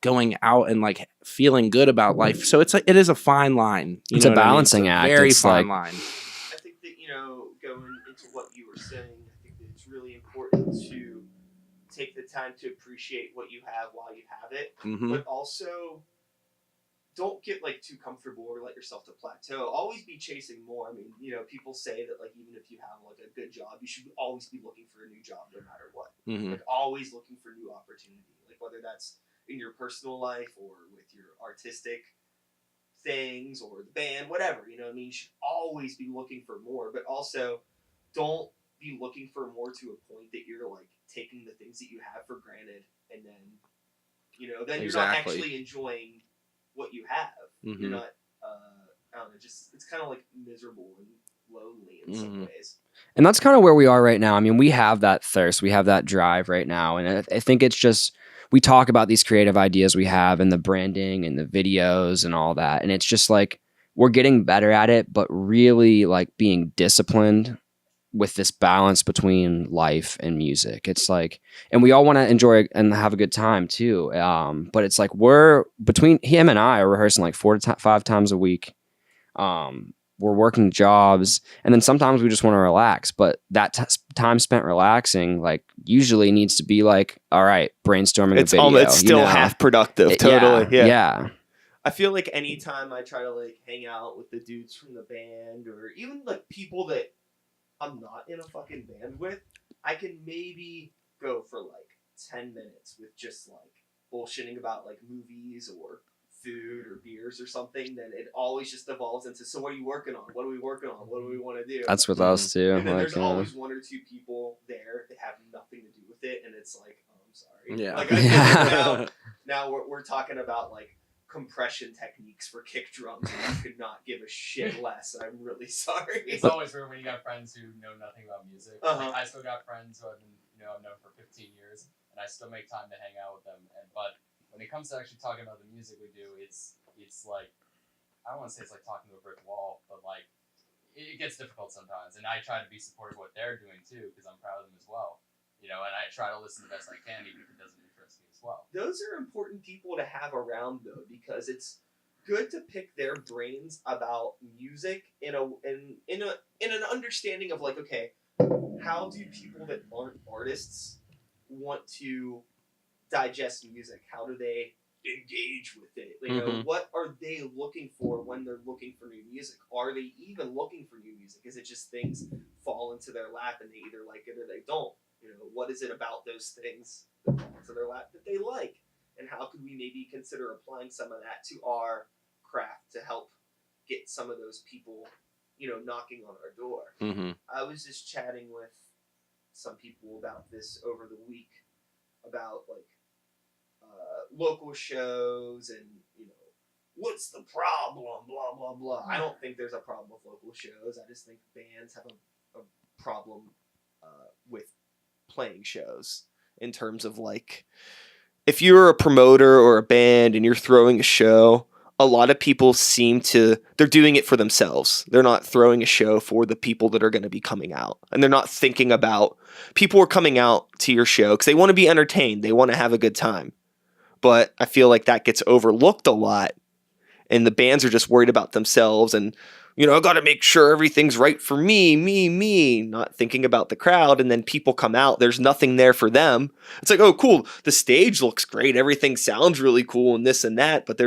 going out and like feeling good about life. So it is a fine line. It's a balancing act. Very It's fine like- line. I think that, going into what you were saying, I think that it's really important to take the time to appreciate what you have while you have it, but also don't get like too comfortable or let yourself to plateau. Always be chasing more. I mean, people say that like even if you have like a good job, you should always be looking for a new job no matter what. Like, always looking for new opportunity, like whether that's in your personal life or with your artistic things or the band, whatever, you should always be looking for more, but also don't be looking for more to a point that you're like taking the things that you have for granted, and then, then you're not actually enjoying what you have. You're not, I don't know, just, it's kind of like miserable and lonely in some ways. And that's kind of where we are right now. I mean, we have that thirst, we have that drive right now. And I think it's just, we talk about these creative ideas we have and the branding and the videos and all that. And it's just like, we're getting better at it, but really like being disciplined with this balance between life and music. It's like, and we all want to enjoy and have a good time too. But it's like, we're between him and I are rehearsing like 4 to 5 times a week. we're working jobs, and then sometimes we just want to relax. But that time spent relaxing, like, usually needs to be like, all right, brainstorming It's a video. it's still half productive. Totally. Yeah. I feel like anytime I try to like hang out with the dudes from the band, or even like people that I'm not in a fucking band with, I can maybe go for like 10 minutes with just like bullshitting about like movies or food or beers or something. Then it always just evolves into, so what are you working on? What are we working on? What do we want to do? That's with us too. And then like, there's always one or two people there that have nothing to do with it, and it's like, oh, I'm sorry. Yeah. Like, now we're talking about like compression techniques for kick drums, and you could not give a shit less. I'm really sorry. It's always weird when you got friends who know nothing about music. Uh-huh. Like, I still got friends who I've known for 15 years, and I still make time to hang out with them. But when it comes to actually talking about the music we do, it's like, I don't want to say it's like talking to a brick wall, but like it gets difficult sometimes. And I try to be supportive of what they're doing too, because I'm proud of them as well. And I try to listen the best I can, even if it doesn't interest me as well. Those are important people to have around, though, because it's good to pick their brains about music in an understanding of like, okay, how do people that aren't artists want to digest music? How do they engage with it? What are they looking for when they're looking for new music? Are they even looking for new music? Is it just things fall into their lap and they either like it or they don't? What is it about those things that fall into their lap that they like? And how could we maybe consider applying some of that to our craft to help get some of those people, knocking on our door? Mm-hmm. I was just chatting with some people about this over the week, about like local shows and what's the problem, blah blah blah. I don't think there's a problem with local shows. I just think bands have a problem with playing shows, in terms of like, if you're a promoter or a band and you're throwing a show, a lot of people they're doing it for themselves. They're not throwing a show for the people that are going to be coming out. And they're not thinking about people are coming out to your show because they want to be entertained. They want to have a good time. But I feel like that gets overlooked a lot. And the bands are just worried about themselves and, I got to make sure everything's right for me, not thinking about the crowd. And then people come out, there's nothing there for them. It's like, oh, cool. The stage looks great. Everything sounds really cool and this and that. But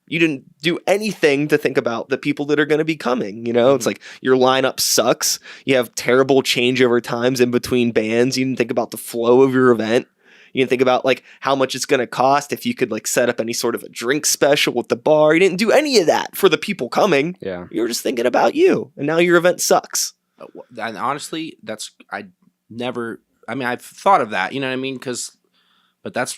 you didn't do anything to think about the people that are going to be coming. Mm-hmm. It's like your lineup sucks. You have terrible changeover times in between bands. You didn't think about the flow of your event. You didn't think about like how much it's going to cost, if you could like set up any sort of a drink special with the bar. You didn't do any of that for the people coming. Yeah. You were just thinking about you, and now your event sucks. And honestly, I've thought of that, you know what I mean? But that's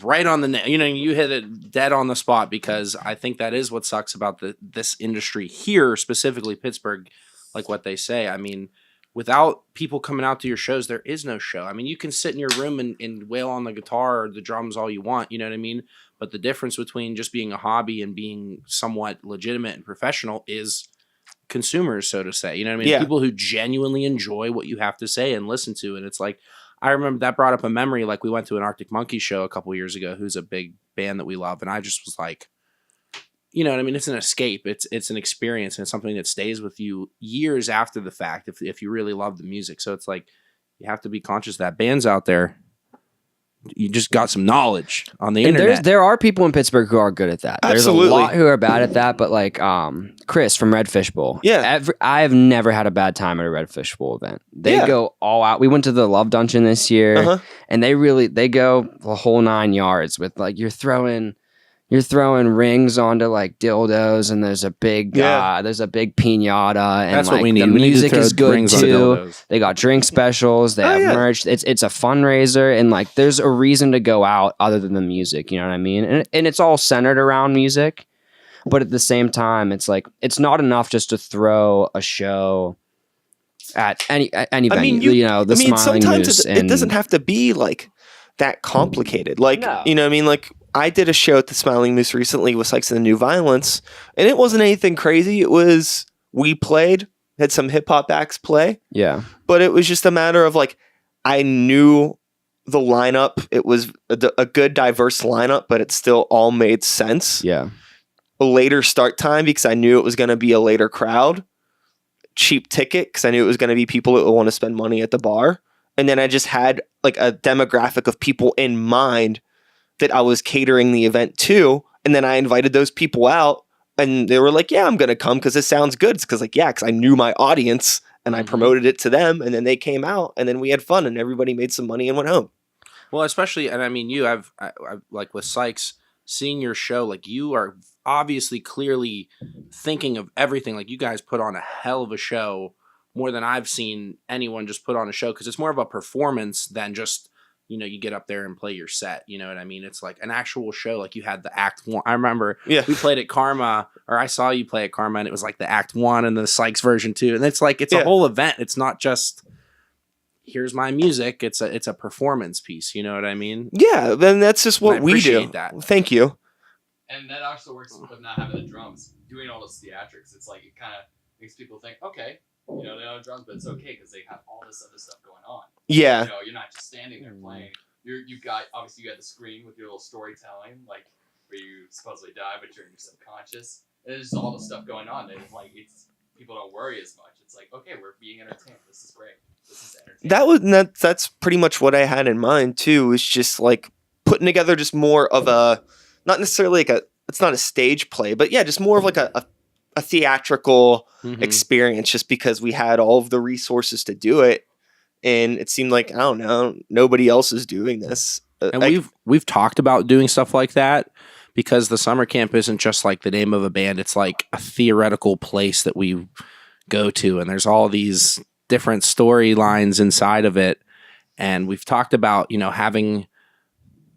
right on the, you hit it dead on the spot, because I think that is what sucks about this industry here, specifically Pittsburgh, like what they say. I mean, without people coming out to your shows, there is no show. I mean, you can sit in your room and wail on the guitar or the drums all you want, you know what I mean? But the difference between just being a hobby and being somewhat legitimate and professional is consumers, so to say. You know what I mean? Yeah. People who genuinely enjoy what you have to say and listen to. And it's like, I remember that brought up a memory. Like, we went to an Arctic Monkeys show a couple years ago, who's a big band that we love. And I just was like, you know what I mean? It's an escape. It's an experience, and it's something that stays with you years after the fact if you really love the music. So it's like, you have to be conscious that bands out there, you just got some knowledge on the internet. There are people in Pittsburgh who are good at that. Absolutely. There's a lot who are bad at that, but like Chris from Red Fishbowl. Yeah. I have never had a bad time at a Red Fishbowl event. They go all out. We went to the Love Dungeon this year, and they go the whole 9 yards with like, you're throwing rings onto like dildos, and there's a big piñata, and that's like what we need. The music is good rings too. They got drink specials. They have merch. It's a fundraiser, and like there's a reason to go out other than the music. You know what I mean? And it's all centered around music, but at the same time, it's like it's not enough just to throw a show at any venue. The Smiling Moose. It doesn't have to be like that complicated. Like, No. you know what I mean? Like, I did a show at the Smiling Moose recently with Sikes and the New Violence, and it wasn't anything crazy. It was, we played, had some hip hop acts play. Yeah. But it was just a matter of like, I knew the lineup. It was a good, diverse lineup, but it still all made sense. Yeah. a later start time because I knew it was going to be a later crowd, cheap ticket because I knew it was going to be people that would want to spend money at the bar. And then I just had like a demographic of people in mind that I was catering the event to. And then I invited those people out and they were like, yeah, I'm going to come because it sounds good. It's because I knew my audience and I promoted it to them. And then they came out and then we had fun and everybody made some money and went home. Well, especially, and I mean, I've like with Sikes, seeing your show, like you are obviously clearly thinking of everything. Like you guys put on a hell of a show, more than I've seen anyone just put on a show, because it's more of a performance than just, you get up there and play your set. You know what I mean? It's like an actual show. Like you had the act one. I remember we played at Karma, or I saw you play at Karma, and it was like the act one and the Sikes version too. And it's like, it's a whole event. It's not just, here's my music. It's a performance piece. You know what I mean? Yeah. Then that's just what we do. That. Thank you. And that also works with not having the drums. Doing all those theatrics, it's like it kind of makes people think, okay, they don't have drums, but it's okay because they have all this other stuff going on. Yeah. You're not just standing there playing. You got the screen with your little storytelling, like where you supposedly die, but you're in your subconscious. And there's all the stuff going on. And it's people don't worry as much. It's like, okay, we're being entertained. This is great. This is entertaining. That's pretty much what I had in mind too. Is just like putting together just more of a, not necessarily like it's not a stage play, but yeah, just more of like a theatrical experience, just because we had all of the resources to do it. And it seemed like, I don't know, nobody else is doing this. And we've talked about doing stuff like that, because the summer camp isn't just like the name of a band. It's like a theoretical place that we go to. And there's all these different storylines inside of it. And we've talked about, having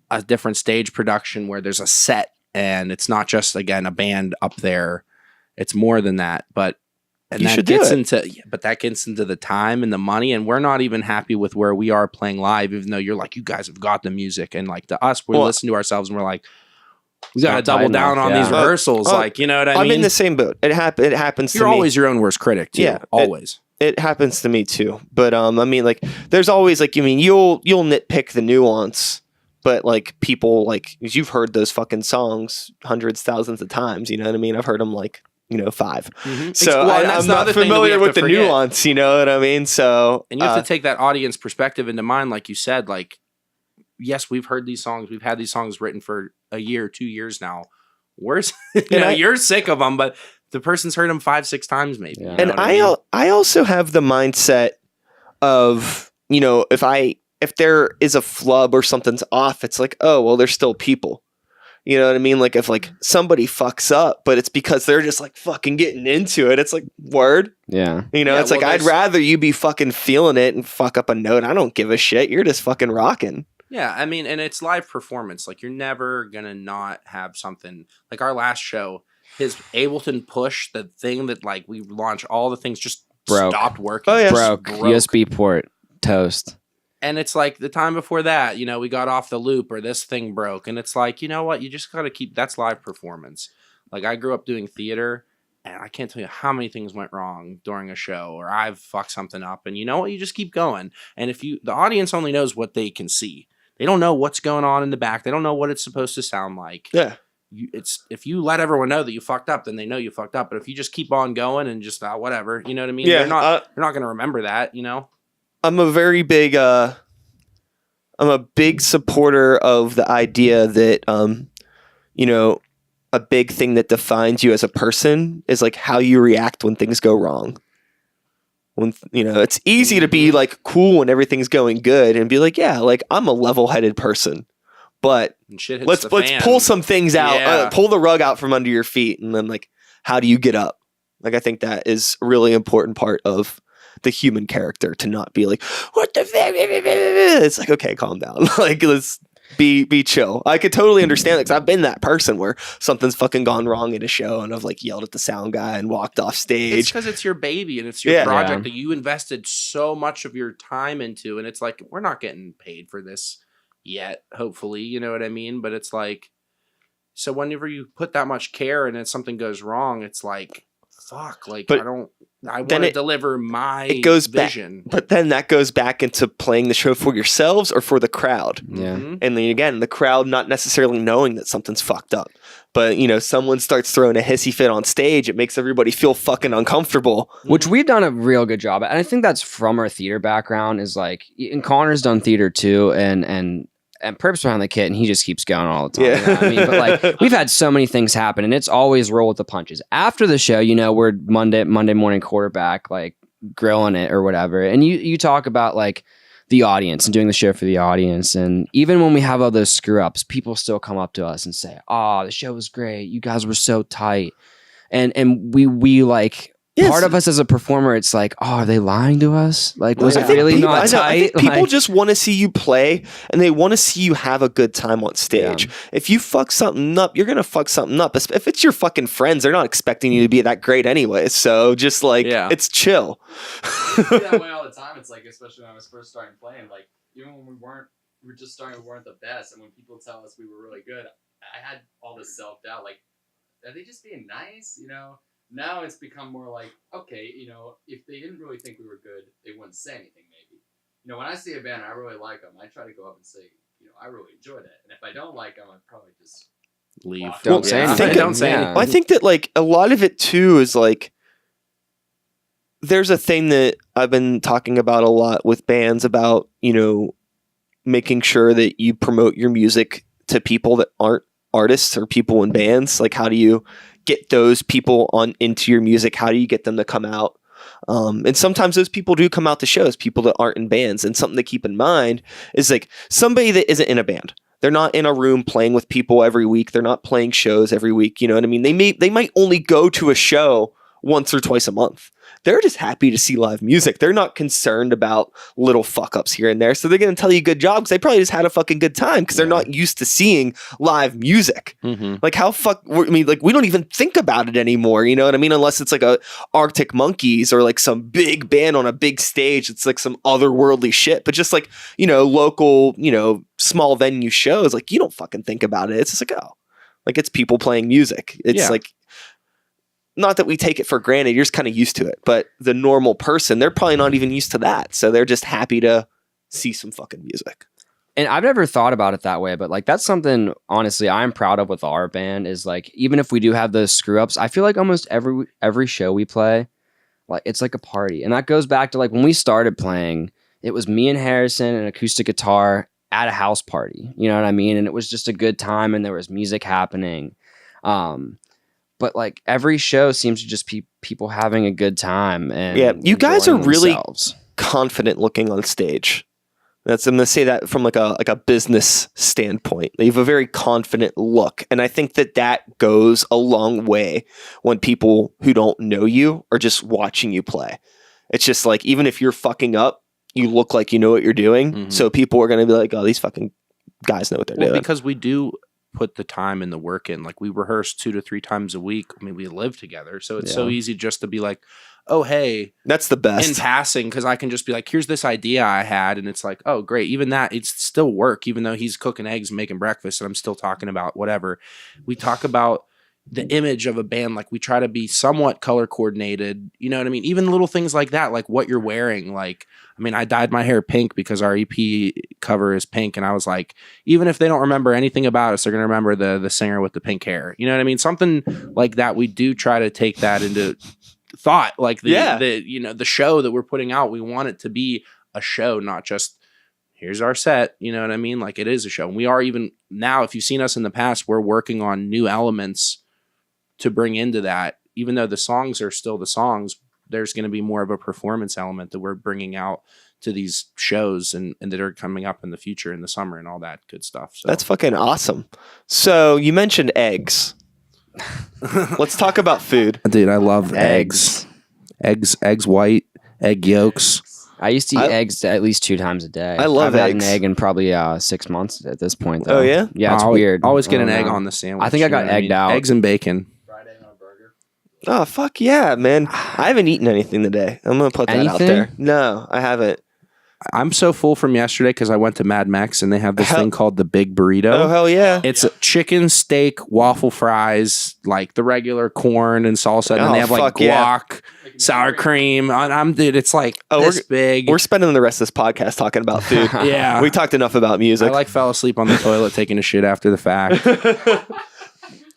a different stage production where there's a set and it's not just, again, a band up there. It's more than that. But that gets into the time and the money, and we're not even happy with where we are playing live, even though you're like, you guys have got the music, and like to us, we listen to ourselves and we're like, we got to double down on these rehearsals. Like, you know what I mean? I'm in the same boat. It happens to me. You're always your own worst critic too. Yeah. Always. It happens to me too. But I mean, like, there's always like, you'll nitpick the nuance, but like people, like, you've heard those fucking songs hundreds, thousands of times, you know what I mean? I've heard them like, 5. So I'm not familiar with the nuance, you know what I mean? So, and you have to take that audience perspective into mind. Like you said, like, yes, we've heard these songs. We've had these songs written for a year, 2 years now. You're sick of them, but the person's heard them 5-6 times maybe. Yeah. And I also have the mindset of, if there is a flub or something's off, it's like, oh, well, there's still people. You know what I mean? Like if like somebody fucks up, but it's because they're just like fucking getting into it. It's like, word. Yeah. It's like, I'd rather you be fucking feeling it and fuck up a note. I don't give a shit. You're just fucking rocking. Yeah. I mean, and it's live performance. Like you're never going to not have something like our last show, his Ableton Push, the thing that like we launched, all the things just stopped working. Oh, yeah. Broke. USB port. Toast. And it's like the time before that, we got off the loop or this thing broke. And it's like, you know what? You just got to that's live performance. Like I grew up doing theater and I can't tell you how many things went wrong during a show or I've fucked something up. And you know what? You just keep going. And the audience only knows what they can see. They don't know what's going on in the back. They don't know what it's supposed to sound like. Yeah. If you let everyone know that you fucked up, then they know you fucked up. But if you just keep on going and just whatever, you know what I mean? Yeah. They're not going to remember that, I'm a very big, I'm a big supporter of the idea that, a big thing that defines you as a person is like how you react when things go wrong. When, it's easy to be like cool when everything's going good and be like, yeah, like I'm a level-headed person, but let's pull some things out, pull the rug out from under your feet. And then like, how do you get up? Like, I think that is a really important part of the human character, to not be like, what the fuck? It's like, okay, calm down. Like, let's be chill. I could totally understand it because I've been that person where something's fucking gone wrong at a show and I've like yelled at the sound guy and walked off stage. It's because it's your baby and it's your project that you invested so much of your time into. And it's like, we're not getting paid for this yet, hopefully, you know what I mean? But it's like, so whenever you put that much care and then something goes wrong, it's like, fuck, like, I want then to deliver my it goes vision. back, but then that goes back into playing the show for yourselves or for the crowd. Yeah. Mhm. And then again, the crowd not necessarily knowing that something's fucked up. But, someone starts throwing a hissy fit on stage. It makes everybody feel fucking uncomfortable. Which we've done a real good job at. And I think that's from our theater background is like, and Connor's done theater too. And Perp's behind the kit and he just keeps going all the time. Yeah. You know what I mean? But like, we've had so many things happen and it's always roll with the punches. After the show, we're Monday morning quarterback, like grilling it or whatever. And you talk about like the audience and doing the show for the audience. And even when we have all those screw ups, people still come up to us and say, "Oh, the show was great. You guys were so tight." And we like, Yes. part of us as a performer, it's like, oh, are they lying to us? Like, was I it think really people- not tight? I think people Like- just want to see you play and they want to see you have a good time on stage. Yeah. If you fuck something up, you're going to fuck something up. If it's your fucking friends, they're not expecting you to be that great anyway. So just like, it's chill. It's that way all the time. It's like, especially when I was first starting playing, like even when we were just starting, we weren't the best. And when people tell us we were really good, I had all this self-doubt. Like, are they just being nice? Now it's become more like, okay, if they didn't really think we were good, they wouldn't say anything maybe. When I see a band and I really like them, I try to go up and say, I really enjoyed it. And if I don't like them, I'd probably just Leave. Don't say anything. Don't say anything. I think that like a lot of it too is like, there's a thing that I've been talking about a lot with bands about, making sure that you promote your music to people that aren't artists or people in bands. Like, how do you get those people on into your music? How do you get them to come out? And sometimes those people do come out to shows, people that aren't in bands. And something to keep in mind is like somebody that isn't in a band. They're not in a room playing with people every week. They're not playing shows every week. You know what I mean? They might only go to a show once or twice a month. They're just happy to see live music. They're not concerned about little fuck ups here and there. So they're going to tell you good job because they probably just had a fucking good time because they're not used to seeing live music. Mhm. Like we don't even think about it anymore. You know what I mean? Unless it's like a Arctic Monkeys or like some big band on a big stage. It's like some otherworldly shit. But just like, local, small venue shows, like you don't fucking think about it. It's just like, oh, like it's people playing music. It's like, not that we take it for granted, you're just kind of used to it. But the normal person, they're probably not even used to that. So they're just happy to see some fucking music. And I've never thought about it that way, but like that's something honestly I'm proud of with our band is like even if we do have those screw ups, I feel like almost every show we play, like it's like a party. And that goes back to like when we started playing, it was me and Harrison and acoustic guitar at a house party. You know what I mean? And it was just a good time and there was music happening. But like every show seems to just be people having a good time and you guys are enjoying really themselves. confident looking on stage. I'm going to say that from like a business standpoint. They have a very confident look, and I think that goes a long way when people who don't know you are just watching you play. It's just like even if you're fucking up, you look like you know what you're doing. Mhm. So people are going to be like, "Oh, these fucking guys know what they're doing." Because we do put the time and the work in. Like we rehearse 2 to 3 times a week. I mean, we live together, so it's so easy just to be like, "Oh, hey," that's the best in passing, because I can just be like, "Here's this idea I had," and it's like, "Oh, great." Even that, it's still work. Even though he's cooking eggs, and making breakfast, and I'm still talking about whatever. We talk about the image of a band. Like we try to be somewhat color coordinated. You know what I mean? Even little things like that, like what you're wearing. Like, I mean, I dyed my hair pink because our EP cover is pink, and I was like, even if they don't remember anything about us, they're gonna remember the singer with the pink hair. You know what I mean? Something like that. We do try to take that into thought. Like the show that we're putting out, we want it to be a show, not just here's our set. You know what I mean? Like it is a show. And we are even now, if you've seen us in the past, we're working on new elements to bring into that. Even though the songs are still the songs, there's going to be more of a performance element that we're bringing out to these shows and that are coming up in the future in the summer and all that good stuff. So That's fucking awesome. So you mentioned eggs. Let's talk about food. dude, I love eggs white, egg yolks. I used to eat eggs at least 2 times a day. I love I've had eggs. an egg in probably 6 months at this point. Though. Oh, yeah? Yeah, it's I weird. always get I an don't egg know. on the sandwich. I think I got you know what egged out. Eggs and bacon. Fried egg on a burger. Oh, fuck yeah, man. I haven't eaten anything today. I'm going to put that out Anything? there. No, I haven't. I'm so full from yesterday because I went to Mad Mex and they have this thing called the Big Burrito. Oh, hell yeah. It's chicken, steak, waffle fries, like the regular corn and salsa. And then they have like guac, sour cream. Dude, it's like this big. We're spending the rest of this podcast talking about food. Yeah. We talked enough about music. I fell asleep on the toilet taking a shit after the fact.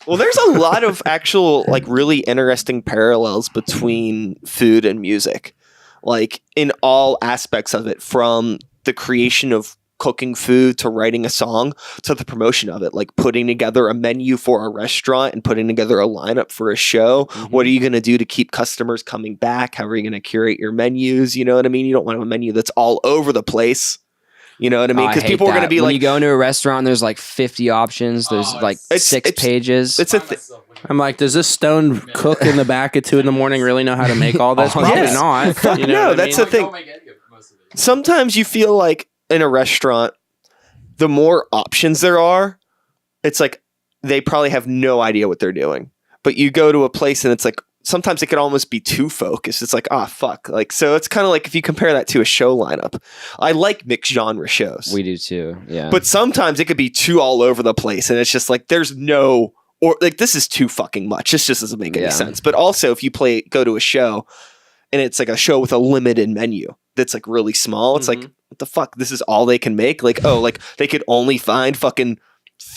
Well, there's a lot of actual, like, really interesting parallels between food and music, like, in all aspects of it, from the creation of cooking food to writing a song to the promotion of it, like putting together a menu for a restaurant and putting together a lineup for a show. Mm-hmm. What are you going to do to keep customers coming back? How are you going to curate your menus? You know what I mean? You don't want a menu that's all over the place. You know what I mean? Because people are going to be when like, you go into a restaurant, there's like 50 options. There's like 6 pages. I'm like, does this stone cook in the back at 2 a.m. really know how to make all this? Probably not. You know that's the thing. Sometimes you feel like in a restaurant, the more options there are, it's like they probably have no idea what they're doing. But you go to a place and it's like, sometimes it could almost be too focused. It's like, fuck. Like, so it's kind of like if you compare that to a show lineup. I like mixed genre shows. We do too, yeah. But sometimes it could be too all over the place. And it's just like, there's no, or like, this is too fucking much. This just doesn't make any sense. But also if you go to a show and it's like a show with a limited menu that's like really small, it's like, what the fuck? This is all they can make? Like, like they could only find fucking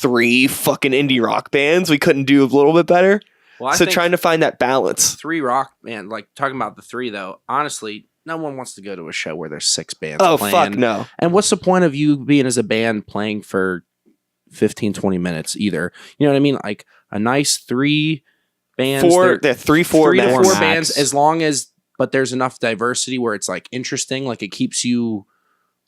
3 fucking indie rock bands. We couldn't do a little bit better. Well, so trying to find that balance. 3 rock, man, like talking about the 3 though, honestly, no one wants to go to a show where there's 6 bands playing. Fuck no. And what's the point of you being as a band playing for 15, 20 minutes either? You know what I mean? Like a nice 3 bands. 4 to 4 bands, as long as, but there's enough diversity where it's like interesting, like it keeps you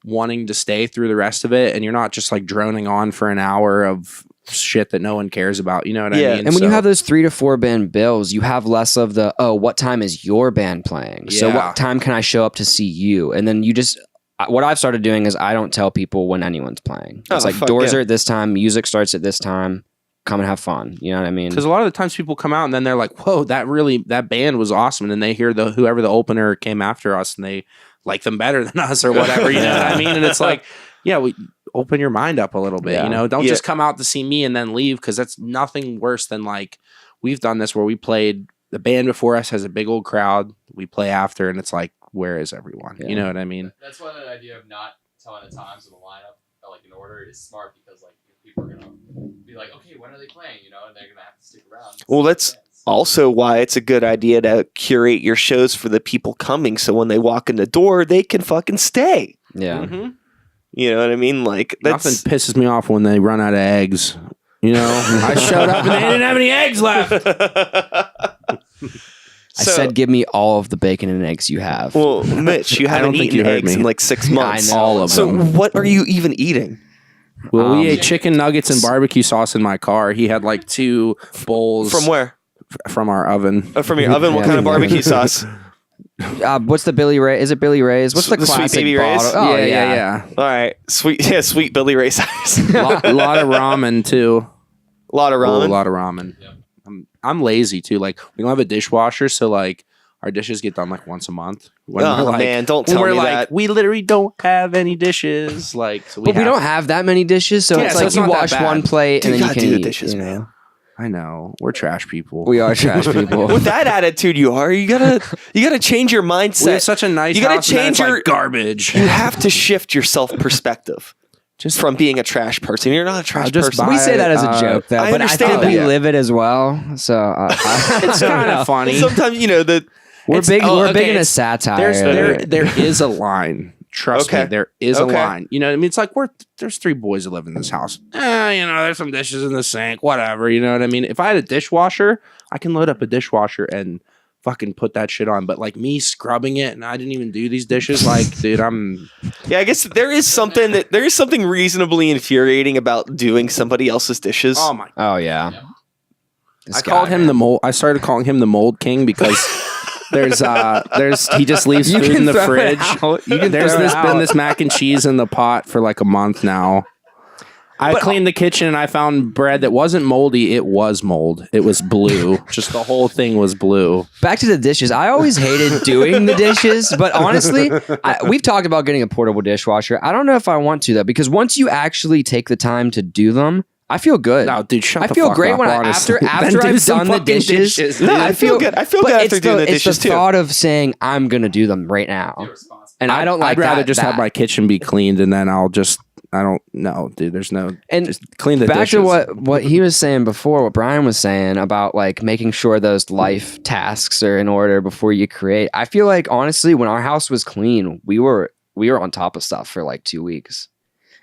wanting to stay through the rest of it and you're not just like droning on for an hour of shit that no one cares about, you know what I mean? And when you have those 3 to 4 band bills, you have less of the, what time is your band playing? So what time can I show up to see you? And then you just, what I've started doing is I don't tell people when anyone's playing. It's like doors are at this time, music starts at this time, come and have fun. You know what I mean? Because a lot of the times people come out and then they're like, whoa, that band was awesome. And then they hear whoever the opener came after us and they like them better than us or whatever, you know what I mean? And it's like, we open your mind up a little bit, you know? Don't just come out to see me and then leave, because that's nothing worse than like, we've done this where we played, the band before us has a big old crowd, we play after, and it's like, where is everyone? You know what I mean? That's why that idea of not telling the times of the lineup, like in order, is smart, because like people are gonna be like, okay, when are they playing? You know, and they're gonna have to stick around. Well, that's also why it's a good idea to curate your shows for the people coming, so when they walk in the door, they can fucking stay. Yeah. Mm-hmm. You know what I mean? Like, nothing pisses me off when they run out of eggs. You know, I showed up and they didn't have any eggs left. I said, give me all of the bacon and eggs you have. Well, Mitch, you haven't eaten eggs in like 6 months. I know. All of them. So what are you even eating? Well, we ate chicken nuggets and barbecue sauce in my car. He had like 2 bowls. From where? From our oven. Oh, from your oven? What kind of barbecue sauce? What's the Billy Ray? Is it Billy Ray's? What's the classic Sweet Baby bottle? Ray's? Oh, yeah. All right. Sweet Billy Ray sauce. A lot of ramen too. A lot of ramen? A lot of ramen. Yeah. I'm lazy too. Like, we don't have a dishwasher, so like our dishes get done like once a month. Man, don't tell me that. We literally don't have any dishes. Like, so we don't have that many dishes, so it's like you wash one plate and then you can do eat. The dishes, man. I know, we're trash people. We are trash people. With that attitude, you gotta change your mindset. We have such a nice. You gotta house change your like garbage. You have to shift your self perspective. Just from being a trash person, you're not a trash person. We say that as a joke, though, but I think we live it as well. So it's kind of funny. Sometimes we're big into satire. There is a line. Trust me, there is a line. You know what I mean? It's like there's 3 boys that live in this house. There's some dishes in the sink, whatever. You know what I mean? If I had a dishwasher, I can load up a dishwasher and fucking put that shit on. But like me scrubbing it and I didn't even do these dishes, like, dude, I guess there is something reasonably infuriating about doing somebody else's dishes. Oh my. Oh yeah. I started calling him the mold king because there's he just leaves food in the fridge. There's been this mac and cheese in the pot for like a month now. I cleaned the kitchen and I found bread that wasn't moldy. It was mold. It was blue. Just the whole thing was blue. Back to the dishes. I always hated doing the dishes, but honestly, we've talked about getting a portable dishwasher. I don't know if I want to though, because once you actually take the time to do them, I feel good. No, dude, shut the fuck up. I feel great when honestly. after I've done the dishes. No, I feel good. I feel good after doing the dishes it's the too. thought of saying I'm gonna do them right now, and I don't like. I'd rather that, just have my kitchen be cleaned, and then I don't know, dude. There's no and just clean the back dishes. to what he was saying before, what Brian was saying about like making sure those life tasks are in order before you create. I feel like honestly, when our house was clean, we were on top of stuff for like 2 weeks.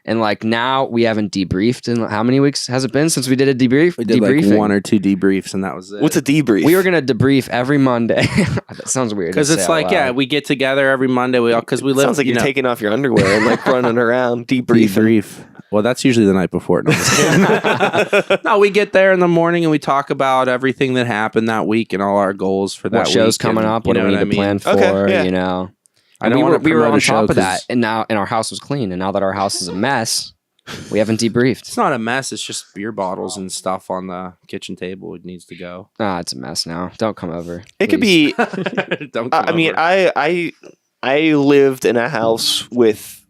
And like now we haven't debriefed in how many weeks has it been since we did a debrief? We did like 1 or 2 debriefs, and that was it. What's a debrief? We were gonna debrief every Monday. That sounds weird. Because it's like, yeah, we get together every Monday. We live. Sounds like you're taking off your underwear and like running around debrief. Well, that's usually the night before. No, no, we get there in the morning and we talk about everything that happened that week and all our goals for that what show's week coming and, up, what do we need to plan for, Okay, yeah. you know. I don't we were promote on a show top of 'cause that, and our house was clean, and now that our house is a mess, we haven't debriefed. It's not a mess. It's just beer bottles and stuff on the kitchen table. It needs to go. It's a mess now. Don't come over. It could be. Don't come I mean, over. I lived in a house with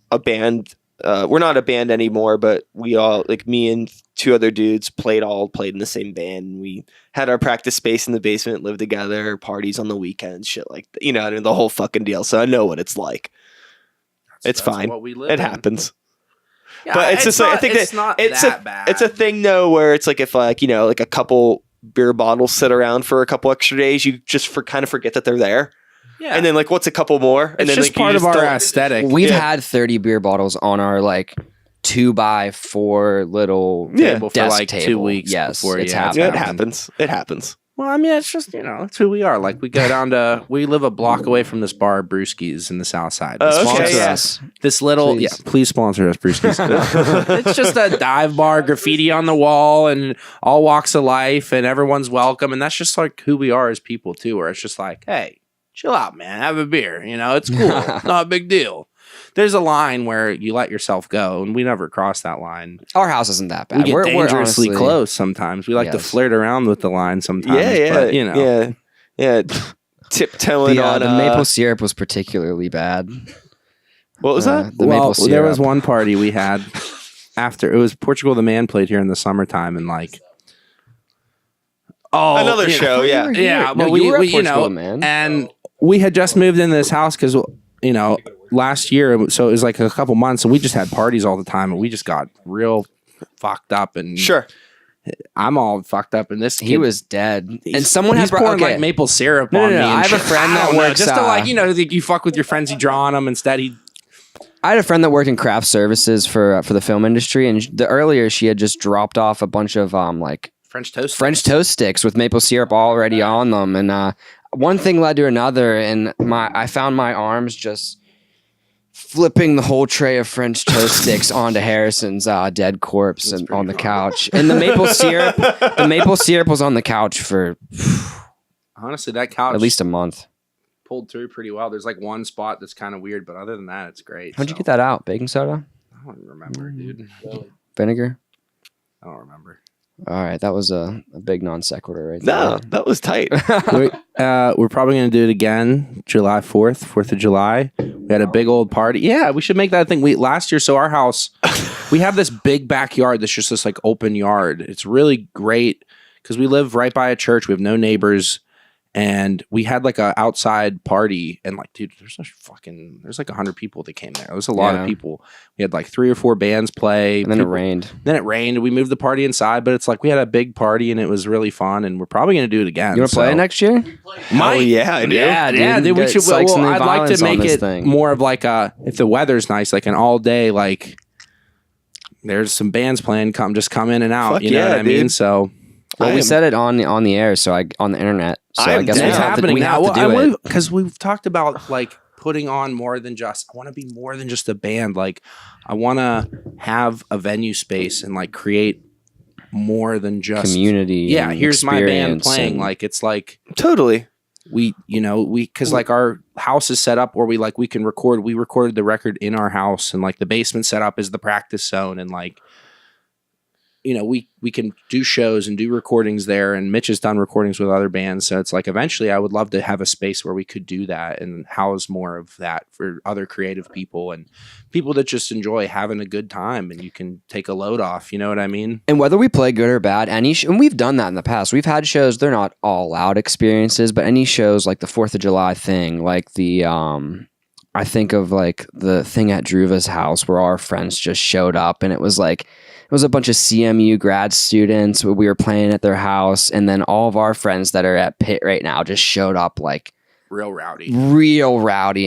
a band. We're not a band anymore, but we all, like me and 2 other dudes, played in the same band. We had our practice space in the basement, lived together, parties on the weekends, shit like that. You know, I mean, the whole fucking deal. So I know what it's like. It's fine. What we live It in. happens. Yeah, But it's just like, I think it's not that bad. It's a thing though, where it's like if like, you know, like a couple beer bottles sit around for a couple extra days, you just kind of forget that they're there. Yeah. And then like, what's a couple more? And It's then just like, part you of our don't- aesthetic. We've Yeah. had 30 beer bottles on our like 2x4 little table for desk like table. 2 weeks Yes, before it's yeah, happened. Yeah, it happens. It happens. Well, I mean, it's just, you know, it's who we are. Like, we go down to, we live a block away from this bar, Brewski's, in the South Side. Oh, okay, Sponsor yeah. us. This little, Please. yeah, please sponsor us, Brewski's. It's just a dive bar, graffiti on the wall, and all walks of life, and everyone's welcome. And that's just like who we are as people, too, where it's just like, hey, chill out, man, have a beer. You know, it's cool. Not a big deal. There's a line where you let yourself go, and we never cross that line. Our house isn't that bad. We get dangerously honestly close sometimes. We like to Yes. flirt around with the line sometimes. Yeah, But, you know. yeah. Tiptoeing on the maple syrup was particularly bad. What was that? The maple syrup. There was one party we had after it was Portugal the Man played here in the summertime, and like, Another you know, show, yeah. yeah. No, But you were at you Portugal, know, man. and we had just moved into this house because you know last year, so it was like a couple months, and we just had parties all the time, and we just got real fucked up, and Sure. I'm all fucked up, and this He kid, was dead. And someone he's had brought pouring like maple syrup No, on no, me. no, and I have a shit. friend that I don't know, works, just to like, you know, like you fuck with your friends, you draw on them. Instead, I had a friend that worked in craft services for the film industry, and earlier she had just dropped off a bunch of like French toast. French toast sticks with maple syrup already on them, and one thing led to another, and I found my arms just flipping the whole tray of French toast sticks onto Harrison's dead corpse and on the couch, and the maple syrup was on the couch for Honestly, that couch at least a month. pulled through pretty well. There's like one spot that's kind of weird, but other than that, it's great. How'd you get that out? Baking soda, I don't remember, dude. vinegar. I don't remember. All right, that was a big non sequitur right there. No, that was tight. We're probably going to do it again July 4th of July. We had a big old party. Yeah, we should make that a thing. Last year, so our house, we have this big backyard that's just this like open yard. It's really great because we live right by a church. We have no neighbors. And we had like a outside party, and like, dude, there's like 100 people that came there. It was a lot of people. We had like 3 or 4 bands play. And then it rained. Then it rained. We moved the party inside, but it's like we had a big party, and it was really fun. And we're probably gonna do it again. You want to play it next year? Oh, yeah, I do. Yeah, dude. We should. Sikes and the I'd like violence to on make this it thing. more of like if the weather's nice, like an all day, like there's some bands playing. Come in and out. Fuck You know yeah, what I mean? dude. So. Well, we said it on the air, so on the internet. So I guess we It's have happening we now. have to do it. Because we've talked about like putting on more than just. I want to be more than just a band. Like I want to have a venue space and like create more than just Community. Yeah, and here's my band experience playing. and- Like it's like Totally. because like our house is set up where we can record. We recorded the record in our house, and like the basement set up is the practice zone, and like we can do shows and do recordings there, and Mitch has done recordings with other bands. So it's like eventually I would love to have a space where we could do that and house more of that for other creative people and people that just enjoy having a good time, and you can take a load off. You know what I mean? And whether we play good or bad, and we've done that in the past. We've had shows, they're not all loud experiences, but any shows like the 4th of July thing, like the I think of like the thing at Druva's house where our friends just showed up, and it was a bunch of CMU grad students. We were playing at their house, and then all of our friends that are at Pitt right now just showed up like real rowdy,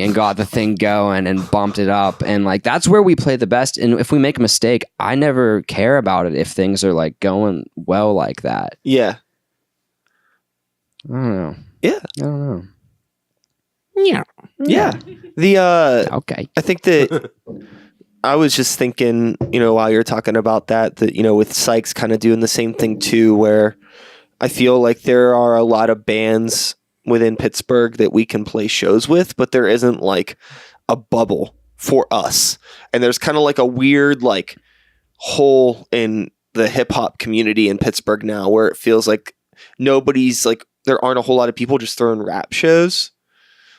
and got the thing going and bumped it up. And like, that's where we play the best. And if we make a mistake, I never care about it if things are like going well like that. Yeah. I don't know. Yeah. I don't know. Yeah. Yeah. Okay. I think that I was just thinking, while you're talking about that, with Sikes kind of doing the same thing too, where I feel like there are a lot of bands within Pittsburgh that we can play shows with, but there isn't like a bubble for us. And there's kind of like a weird like hole in the hip hop community in Pittsburgh now where it feels like nobody's like, there aren't a whole lot of people just throwing rap shows.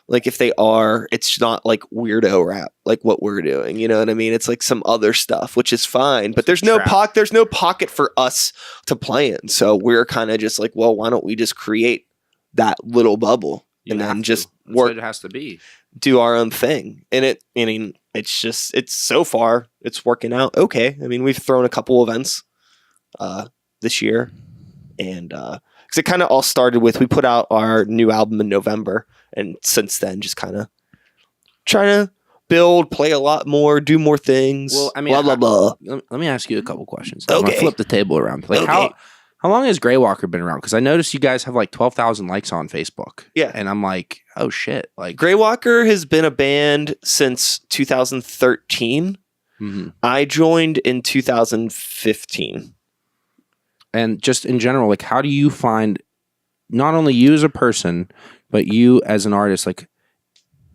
Like if they are, it's not like weirdo rap, like what we're doing. You know what I mean? It's like some other stuff, which is fine, but there's no pocket for us to play in. So we're kind of just like, well, why don't we just create that little bubble and then just work? It has to be do our own thing. And it's so far it's working out okay. I mean, we've thrown a couple events this year, and because it kind of all started with we put out our new album in November. And since then, just kind of trying to build, play a lot more, do more things. Well, I mean, blah, blah, blah. Let me ask you a couple questions. Okay. I'm going to flip the table around. Like how long has Grey Walker been around? Because I noticed you guys have like 12,000 likes on Facebook. Yeah. And I'm like, oh shit. Like Grey Walker has been a band since 2013. Mm-hmm. I joined in 2015. And just in general, like how do you find not only you as a person, but you as an artist, like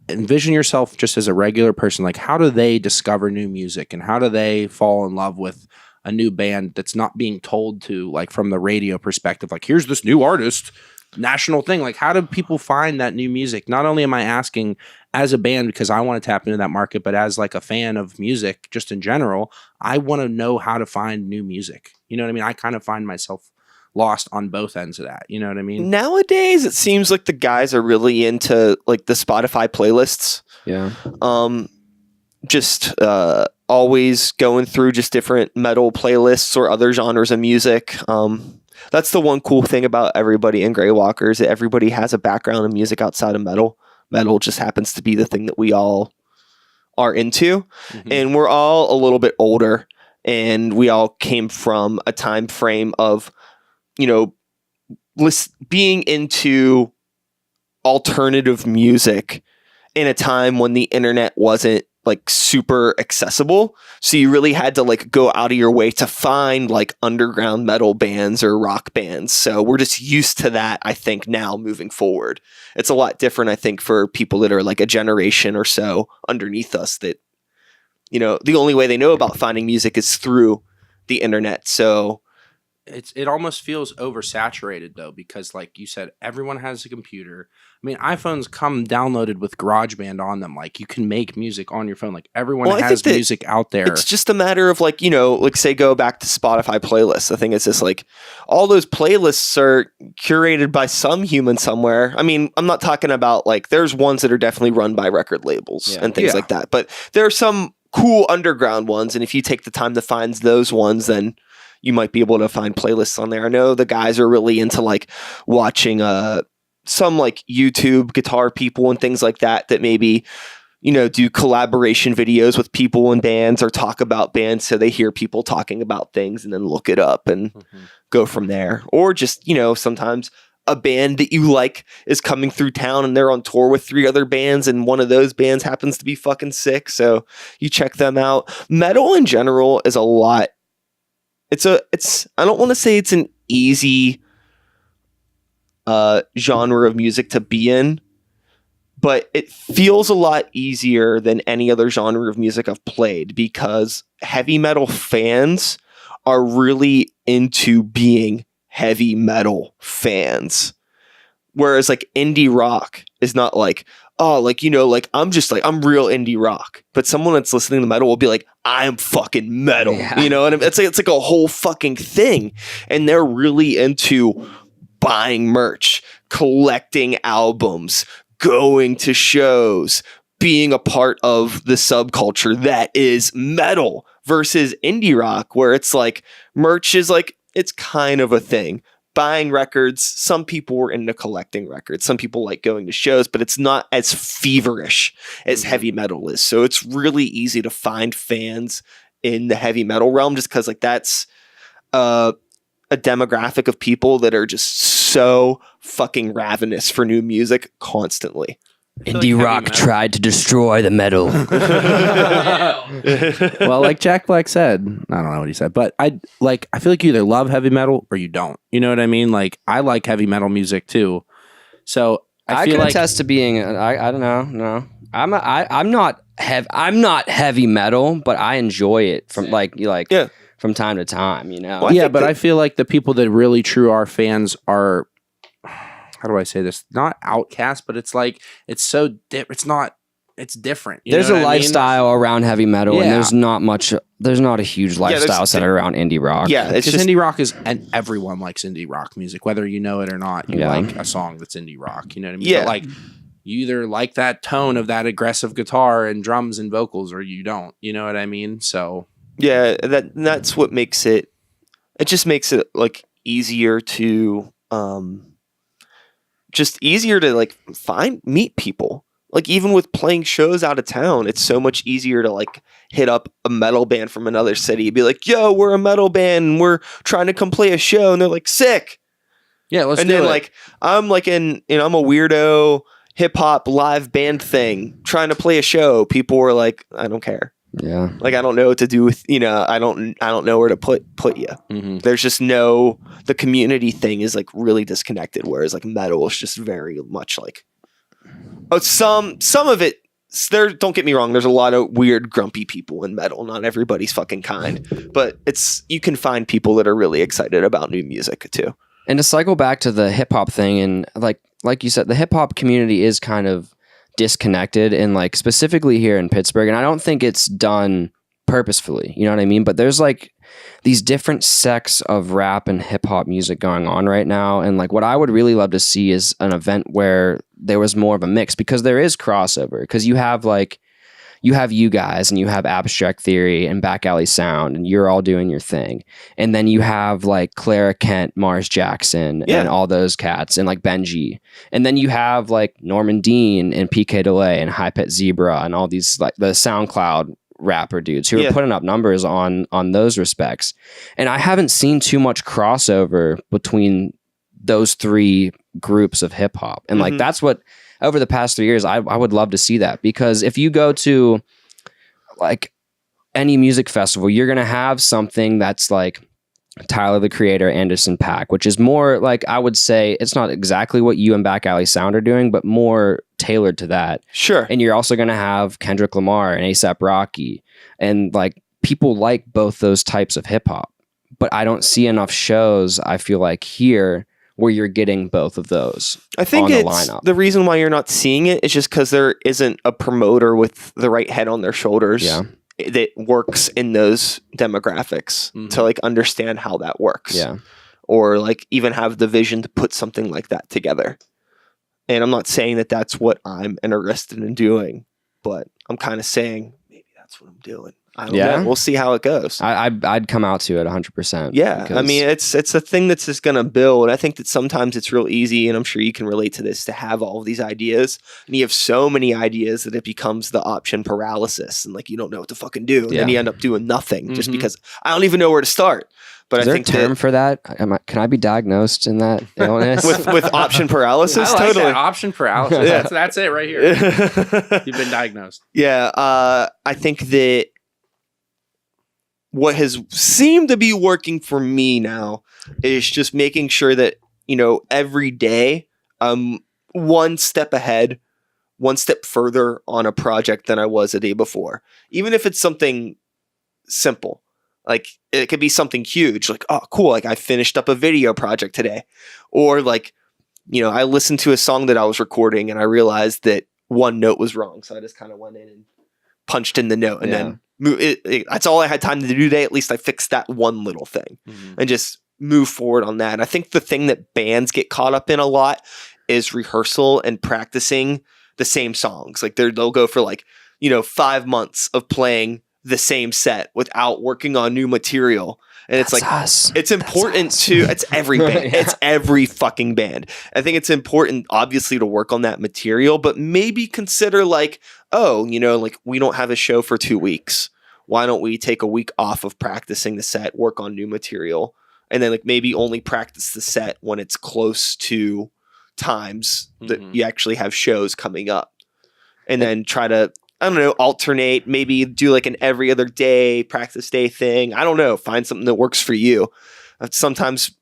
envision yourself just as a regular person. Like how do they discover new music and how do they fall in love with a new band that's not being told to, like from the radio perspective, like here's this new artist, national thing. Like how do people find that new music? Not only am I asking as a band because I want to tap into that market, but as like a fan of music just in general, I want to know how to find new music. You know what I mean? I kind of find myself lost on both ends of that. You know what I mean? Nowadays, it seems like the guys are really into like the Spotify playlists. Yeah. Just always going through just different metal playlists or other genres of music. That's the one cool thing about everybody in Grey Walker is that everybody has a background in music outside of metal. Metal just happens to be the thing that we all are into. Mm-hmm. And we're all a little bit older, and we all came from a time frame of being into alternative music in a time when the internet wasn't like super accessible. So you really had to like go out of your way to find like underground metal bands or rock bands. So we're just used to that, I think, now moving forward. It's a lot different, I think, for people that are like a generation or so underneath us that, the only way they know about finding music is through the internet. So it almost feels oversaturated though, because like you said, everyone has a computer. I mean, iPhones come downloaded with GarageBand on them. Like you can make music on your phone. Like everyone has music out there. It's just a matter of like, like say go back to Spotify playlists. I think it's just like all those playlists are curated by some human somewhere. I mean, I'm not talking about like there's ones that are definitely run by record labels and things like that. But there are some cool underground ones. And if you take the time to find those ones, then you might be able to find playlists on there. I know the guys are really into like watching some like YouTube guitar people and things like that maybe, do collaboration videos with people in bands or talk about bands. So they hear people talking about things and then look it up and go from there. Or just, sometimes a band that you like is coming through town and they're on tour with 3 other bands and one of those bands happens to be fucking sick. So you check them out. Metal in general is a lot. I don't want to say it's an easy genre of music to be in, but it feels a lot easier than any other genre of music I've played because heavy metal fans are really into being heavy metal fans. Whereas like indie rock is not like, oh, like, you know, like I'm just like, I'm real indie rock. But someone that's listening to metal will be like, I'm fucking metal. Yeah. You know what I mean? It's like a whole fucking thing. And they're really into buying merch, collecting albums, going to shows, being a part of the subculture that is metal versus indie rock, where it's like merch is like, it's kind of a thing. Buying records, some people were into collecting records. Some people like going to shows, but it's not as feverish as heavy metal is. So it's really easy to find fans in the heavy metal realm just because like that's a demographic of people that are just so fucking ravenous for new music constantly. Indie rock tried to destroy the metal. Well, like Jack Black said, I don't know what he said, but I feel like you either love heavy metal or you don't. You know what I mean? Like I like heavy metal music too. So I feel can like attest to being I don't know, no. I'm not heavy metal, but I enjoy it from Yeah. from time to time, you know. Well, yeah, but I feel like the people that really true are fans are, how do I say this? Not outcast, but it's like it's different. You There's know a what I mean? lifestyle around heavy metal, Yeah. and there's not a huge lifestyle centered around indie rock. Yeah, it's Because just indie rock is, and everyone likes indie rock music, whether you know it or not. You Yeah. like a song that's indie rock. You know what I mean? Yeah. But like you either like that tone of that aggressive guitar and drums and vocals, or you don't. You know what I mean? So yeah, that's what makes it. It just makes it like easier to just easier to like meet people. Like even with playing shows out of town, it's so much easier to like hit up a metal band from another city and be like, yo, we're a metal band and we're trying to come play a show. And they're like, sick. yeah, let's And do then it. like, I'm like I'm a weirdo hip hop live band thing trying to play a show. People were like, I don't care. Yeah. Like, I don't know what to do with, I don't know where to put you. Mhm. There's just the community thing is like really disconnected. Whereas like metal is just very much like, some of it there. Don't get me wrong. There's a lot of weird, grumpy people in metal. Not everybody's fucking kind, but you can find people that are really excited about new music too. And to cycle back to the hip hop thing, and like you said, the hip hop community is kind of disconnected, and like specifically here in Pittsburgh, and I don't think it's done purposefully, you know what I mean? But there's like these different sects of rap and hip hop music going on right now, and like what I would really love to see is an event where there was more of a mix, because there is crossover, because you have you guys and you have Abstract Theory and Back Alley Sound, and you're all doing your thing. And then you have like Clara Kent, Mars Jackson, and all those cats, and like Benji. And then you have like Norman Dean and PK DeLay and High Pet Zebra and all these like the SoundCloud rapper dudes who are putting up numbers on those respects. And I haven't seen too much crossover between those three groups of hip hop. And like that's what over the past 3 years, I would love to see that, because if you go to like any music festival, you're going to have something that's like Tyler, the Creator, Anderson .Paak, which is more like, I would say it's not exactly what you and Back Alley Sound are doing, but more tailored to that. Sure. And you're also going to have Kendrick Lamar and A$AP Rocky, and like people like both those types of hip hop, but I don't see enough shows, I feel like, here where you're getting both of those. I think on the it's lineup. the reason why you're not seeing it is just because there isn't a promoter with the right head on their shoulders that works in those demographics to like understand how that works. Yeah. Or like even have the vision to put something like that together. And I'm not saying that that's what I'm interested in doing, but I'm kind of saying maybe that's what I'm doing. I don't know. We'll see how it goes. I'd come out to it 100%. Yeah, I mean, it's a thing that's just going to build. I think that sometimes it's real easy, and I'm sure you can relate to this, to have all of these ideas, and you have so many ideas that it becomes the option paralysis, and like you don't know what to fucking do, and then you end up doing nothing just because I don't even know where to start. But Is I there think a term for that? Can I be diagnosed in that illness? with option paralysis? I like Totally. that. Option paralysis. That's it right here. You've been diagnosed. Yeah, I think that what has seemed to be working for me now is just making sure that, every day I'm one step ahead, one step further on a project than I was a day before. Even if it's something simple. Like it could be something huge, like, oh, cool. Like I finished up a video project today. Or like, I listened to a song that I was recording and I realized that one note was wrong. So I just kind of went in and punched in the note and then that's all I had time to do today. At least I fixed that one little thing and just move forward on that. And I think the thing that bands get caught up in a lot is rehearsal and practicing the same songs. Like they'll go for like, 5 months of playing the same set without working on new material. And it's like, it's important it's every band. It's every fucking band. I think it's important, obviously, to work on that material, but maybe consider like, like we don't have a show for 2 weeks. Why don't we take a week off of practicing the set, work on new material, and then like maybe only practice the set when it's close to times that you actually have shows coming up, and then try to, I don't know, alternate, maybe do like an every other day practice day thing. I don't know. Find something that works for you. Sometimes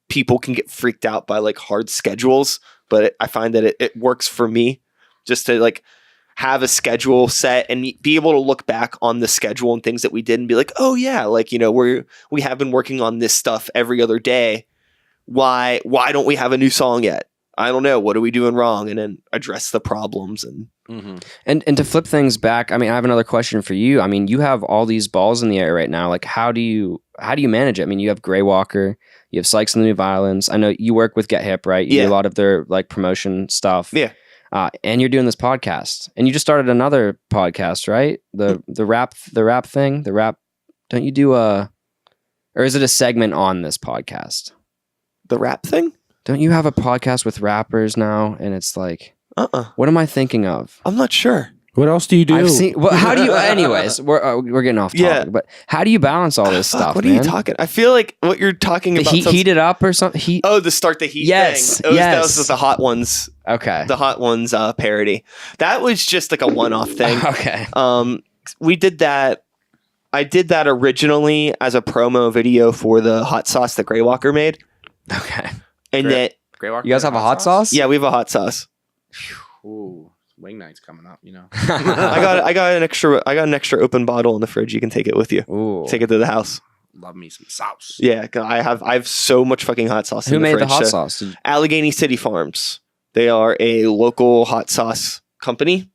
people can get freaked out by like hard schedules, but I find that it works for me just to like have a schedule set and be able to look back on the schedule and things that we did and be like, oh yeah, like, we have been working on this stuff every other day. Why don't we have a new song yet? I don't know. What are we doing wrong? And then address the problems and to flip things back. I mean, I have another question for you. I mean, you have all these balls in the air right now. Like, how do you manage it? I mean, you have Gray Walker, you have Sikes and the New Violence. I know you work with Get Hip, right? You do a lot of their like promotion stuff. Yeah. And you're doing this podcast, and you just started another podcast, right? The rap thing, don't you do or is it a segment on this podcast? The rap thing? Don't you have a podcast with rappers now? And it's like, what am I thinking of? I'm not sure. What else do you do? How do you, anyways, we're getting off topic, but how do you balance all this stuff, What are you talking? I feel like what you're talking about. Heat it up or something? The Start the Heat thing. That was the Hot Ones. Okay. The Hot Ones parody. That was just like a one-off thing. Okay. We did that. I did that originally as a promo video for the hot sauce that Gray Walker made. Okay. And that Gray Walker, you guys have a hot sauce? Yeah, we have a hot sauce. Ooh, wing night's coming up, I got an extra open bottle in the fridge. You can take it with you. Ooh. Take it to the house. Love me some sauce. Yeah, I have so much fucking hot sauce in the fridge. Who made the hot sauce? Allegheny City Farms. They are a local hot sauce company.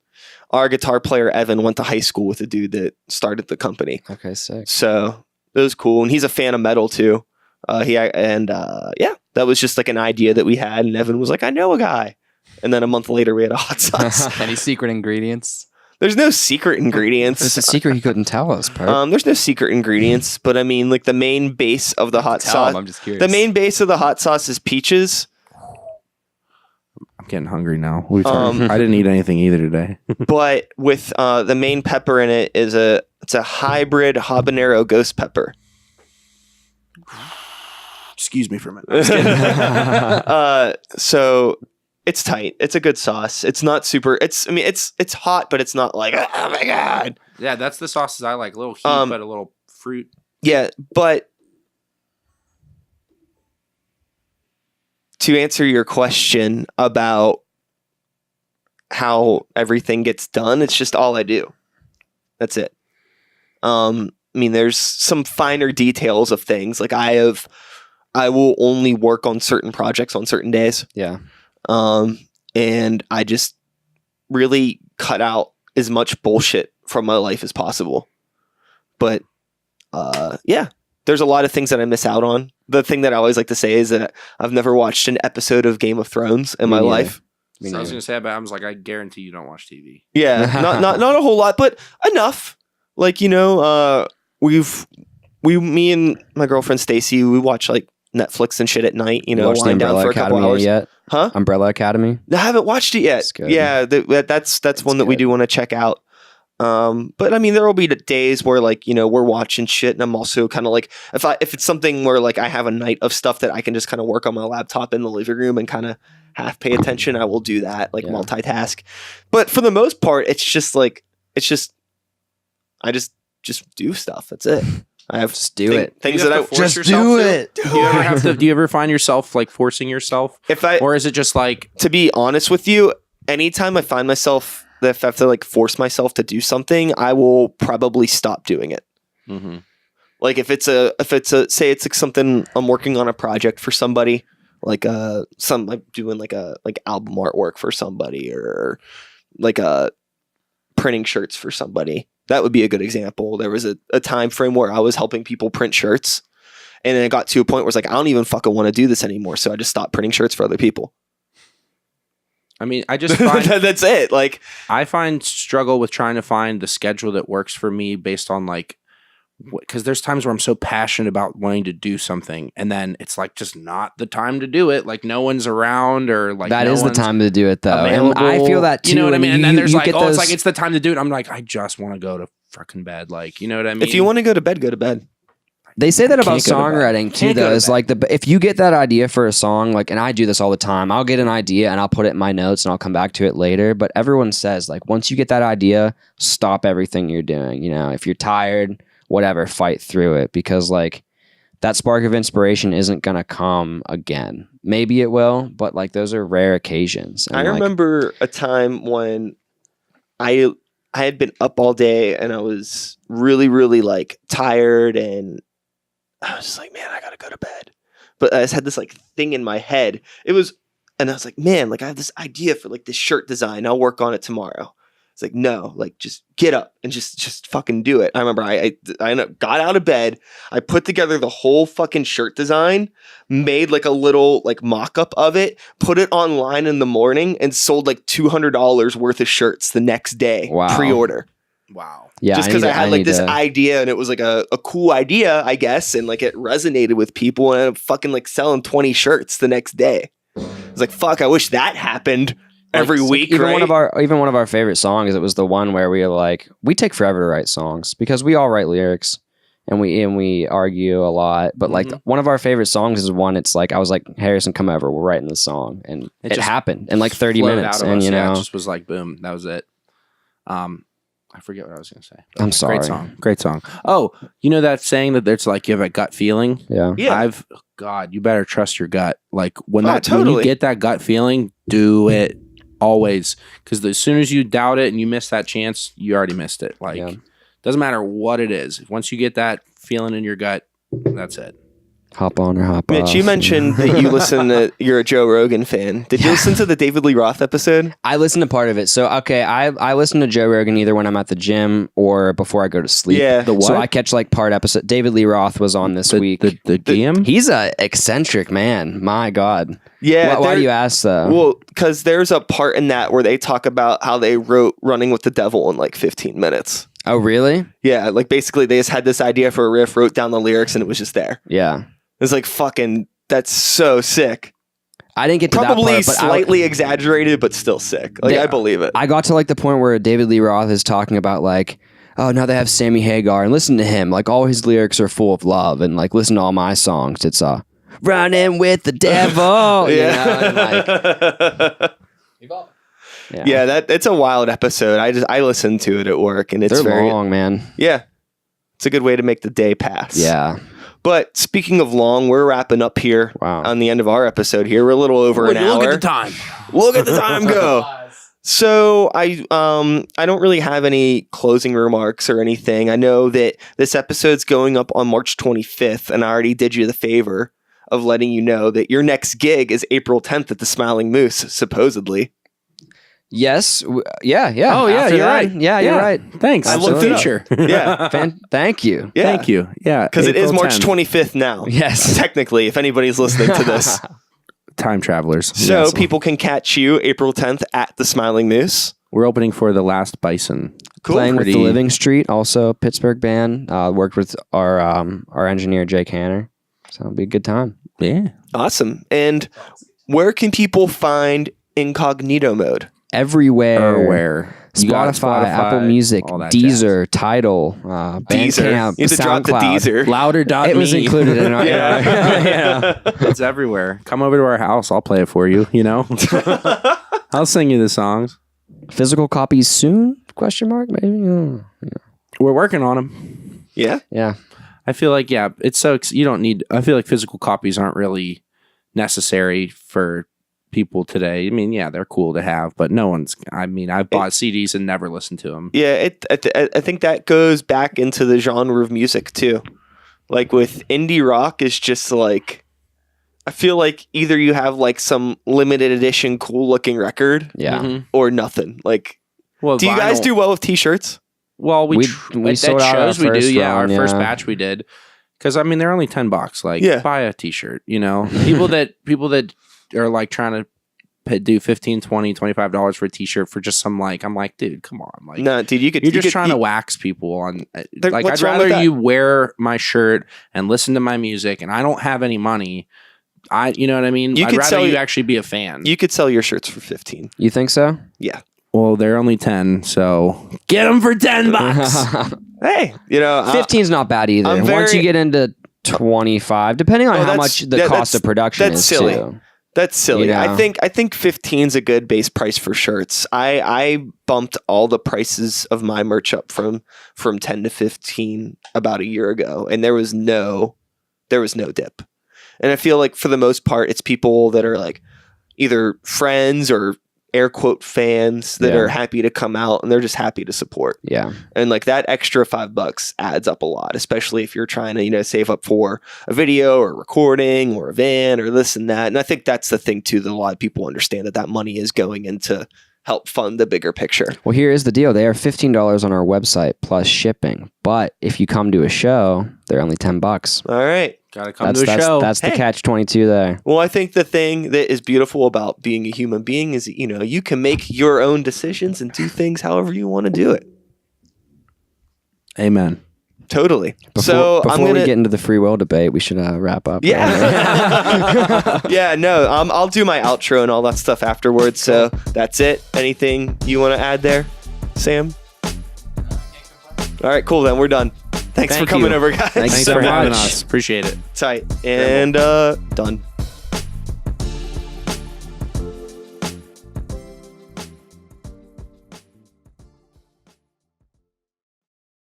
Our guitar player Evan went to high school with a dude that started the company. Okay, sick. So it was cool, and he's a fan of metal too. That was just like an idea that we had, and Evan was like, "I know a guy," and then a month later we had a hot sauce. Any secret ingredients? There's no secret ingredients. It's a secret he couldn't tell us, Perp. There's no secret ingredients, but I mean, like the main base of the hot sauce. I'm just curious. The main base of the hot sauce is peaches. I'm getting hungry now. I didn't eat anything either today. But with the main pepper in it it's a hybrid habanero ghost pepper. Excuse me for a minute. So it's tight. It's a good sauce. It's not super. It's hot, but it's not like, oh my God. Yeah, that's the sauces I like. A little heat, but a little fruit. Yeah, but to answer your question about how everything gets done, it's just all I do. That's it. There's some finer details of things. Like I will only work on certain projects on certain days. Yeah. And I just really cut out as much bullshit from my life as possible. But there's a lot of things that I miss out on. The thing that I always like to say is that I've never watched an episode of Game of Thrones in my life. So I was going to say, but I was like, I guarantee you don't watch TV. Yeah, not a whole lot, but enough. Like, me and my girlfriend Stacy, we watch like Netflix and shit at night, wind down for a couple hours. Yet? Huh? Umbrella Academy? I haven't watched it yet. Yeah, that's one that we do want to check out. But I mean, there will be days where like, we're watching shit, and I'm also kind of like, if it's something where like I have a night of stuff that I can just kind of work on my laptop in the living room and kind of half pay attention, I will do that, like multitask. But for the most part, I just do stuff. That's it. I have just do it. Things that I just do it. Do you ever find yourself like forcing yourself? Or is it just like, to be honest with you, anytime I find myself that if I have to like force myself to do something, I will probably stop doing it. Mm-hmm. Like if it's a say it's like something I'm working on a project for somebody, like doing like album artwork for somebody, or like printing shirts for somebody. That would be a good example. There was a time frame where I was helping people print shirts, and then it got to a point where it's like, I don't even fucking want to do this anymore. So I just stopped printing shirts for other people. I mean, I just find that's it. Like, I find struggle with trying to find the schedule that works for me based on like, because there's times where I'm so passionate about wanting to do something, and then it's like just not the time to do it. Like no one's around, or like that no is the one's time to do it though. And available. I feel that too. You know what I mean? And then there's like, oh, it's like it's the time to do it. I'm like, I just want to go to fucking bed. Like, you know what I mean? if you want to go to bed, go to bed. They say that about Can't go to bed. songwriting too, Can't go though. to Is bed. like if you get that idea for a song, like, and I do this all the time. I'll get an idea and I'll put it in my notes and I'll come back to it later. But everyone says like once you get that idea, stop everything you're doing. You know, if you're tired, whatever, fight through it, because like that spark of inspiration isn't gonna come again. Maybe it will, but like those are rare occasions. And I remember a time when I had been up all day and I was really, really like tired, and I was just like, man, I gotta go to bed. But I just had this like thing in my head. And I was like, man, like I have this idea for like this shirt design. I'll work on it tomorrow. It's like, no, like just get up and just fucking do it. I remember I got out of bed. I put together the whole fucking shirt design, made like a little like mock-up of it, put it online in the morning, and sold like $200 worth of shirts the next day. Wow. Pre-order. wow. yeah, Just because I had like need this to- idea, and it was like a cool idea, I guess, and like it resonated with people, and I'm fucking like selling 20 shirts the next day. It's like, fuck, I wish that happened every week. Even right? one of our favorite songs, it was the one where we were like, we take forever to write songs because we all write lyrics and we argue a lot. But like one of our favorite songs is one. It's like I was like, Harrison, come over, we're writing the song, and it just happened in like 30 Flowed minutes. out of And us. you Yeah, know, it just was like boom, that was it. I forget what I was gonna say. I'm sorry. Great song. Oh, you know that saying that there's like you have a gut feeling. Yeah. Yeah. God, you better trust your gut. Like when when totally. you get that gut feeling, do it always. Because as soon as you doubt it and you miss that chance, you already missed it. Like Yeah. doesn't matter what it is. Once you get that feeling in your gut, that's it. Hop on or hop Mitch, off. you mentioned that you listen to, you're a Joe Rogan fan. Did you listen to the David Lee Roth episode? I listened to part of it. So, okay, I listen to Joe Rogan either when I'm at the gym or before I go to sleep. Yeah. The what? So I catch like part episode. David Lee Roth was on this week. The DM? He's a eccentric man. My God. Yeah. Why do you ask though? Well, because there's a part in that where they talk about how they wrote Running with the Devil in like 15 minutes. Oh, really? Yeah, like basically they just had this idea for a riff, wrote down the lyrics, and it was just there. Yeah. It's like fucking, that's so sick. I didn't get to Probably that part, but slightly exaggerated, but still sick. Like, Yeah. I believe it. I got to like the point where David Lee Roth is talking about like, oh, now they have Sammy Hagar, and listen to him. Like all his lyrics are full of love, and like listen to all my songs. It's running with the devil. You know, and, like, Evolve. Yeah, it's a wild episode. I listened to it at work, and it's they're very long, man. Yeah, it's a good way to make the day pass. Yeah. But speaking of long, we're wrapping up here Wow. on the end of our episode. Here, we're a little over an hour. Look at the time. Look at the time go. So I don't really have any closing remarks or anything. I know that this episode's going up on March 25th, and I already did you the favor of letting you know that your next gig is April 10th at the Smiling Moose, supposedly. Yes. Yeah. Oh, yeah, After you're that, right. Yeah, you're right. Thanks. I looked it up. feature. Yeah. Thank you. Yeah. Thank you. Yeah. Because it is April March 10th. 25th now. Yes. Technically, if anybody's listening to this. Time travelers. So Yes. people can catch you April 10th at the Smiling Moose. We're opening for The Last Bison. Cool. Playing with the Pretty- Living Street, also Pittsburgh band. Worked with our engineer Jake Hanner. So it'll be a good time. Yeah. Awesome. And where can people find Incognito Mode? Everywhere. Where? You got Spotify, Apple Music, all that Deezer, Tidal, Deezer. Bandcamp, You have to drop the SoundCloud. Deezer. Louder.me. It was included in our. Yeah. It's everywhere. Come over to our house. I'll play it for you. You know, I'll sing you the songs. Physical copies soon? Question mark? Maybe. Oh. We're working on them. Yeah. Yeah. I feel like it's so you don't need. I feel like physical copies aren't really necessary for people today. I mean, yeah, they're cool to have, but no one's. I mean, I've bought CDs and never listened to them. Yeah. I think that goes back into the genre of music too. Like with indie rock is just like, I feel like either you have like some limited edition cool looking record Yeah. or nothing. Like, Well, do you guys do well with t-shirts? Well, We at sold out our shows we do. first Yeah, our round, first yeah. batch we did. Because I mean, they're only $10. Like, Yeah. buy a T-shirt. You know, people that are like trying to do $15, $20, $25 for a T-shirt for just some like. I'm like, dude, come on. Like, No, dude, you're just trying to wax people on. Like, what's I'd wrong with rather that? you wear my shirt and listen to my music, and I don't have any money. You know what I mean? You I'd could rather sell you your- actually be a fan. You could sell your shirts for 15. You think so? Yeah. Well, they're only 10, so get them for $10. Hey, you know, 15's not bad either. I'm Once very- you get into 25, depending on Oh, how that's- much the that- cost that's- of production that's is silly. too. that's silly. You know? I think 15's a good base price for shirts. I bumped all the prices of my merch up from 10 to 15 about a year ago, and there was no dip. And I feel like for the most part, it's people that are like either friends or air quote fans that Yeah. are happy to come out, and they're just happy to support. Yeah. And like that extra $5 adds up a lot, especially if you're trying to, you know, save up for a video or recording or a van or this and that. And I think that's the thing too, that a lot of people understand that money is going into help fund the bigger picture. Well, here is the deal. They are $15 on our website plus shipping. But if you come to a show, they're only $10. All right. Gotta come to a show. That's the Hey. catch 22 there. Well, I think the thing that is beautiful about being a human being is, you know, you can make your own decisions and do things however you want to do it. Amen. Totally. Before I'm gonna we get into the free will debate, we should wrap up. Yeah. Yeah, no, I'll do my outro and all that stuff afterwards. So that's it. Anything you want to add there, Sam? All right, cool. Then we're done. Thanks Thank for coming you. over, guys. Thanks Thanks so for having much. us. Appreciate it. Tight. And done.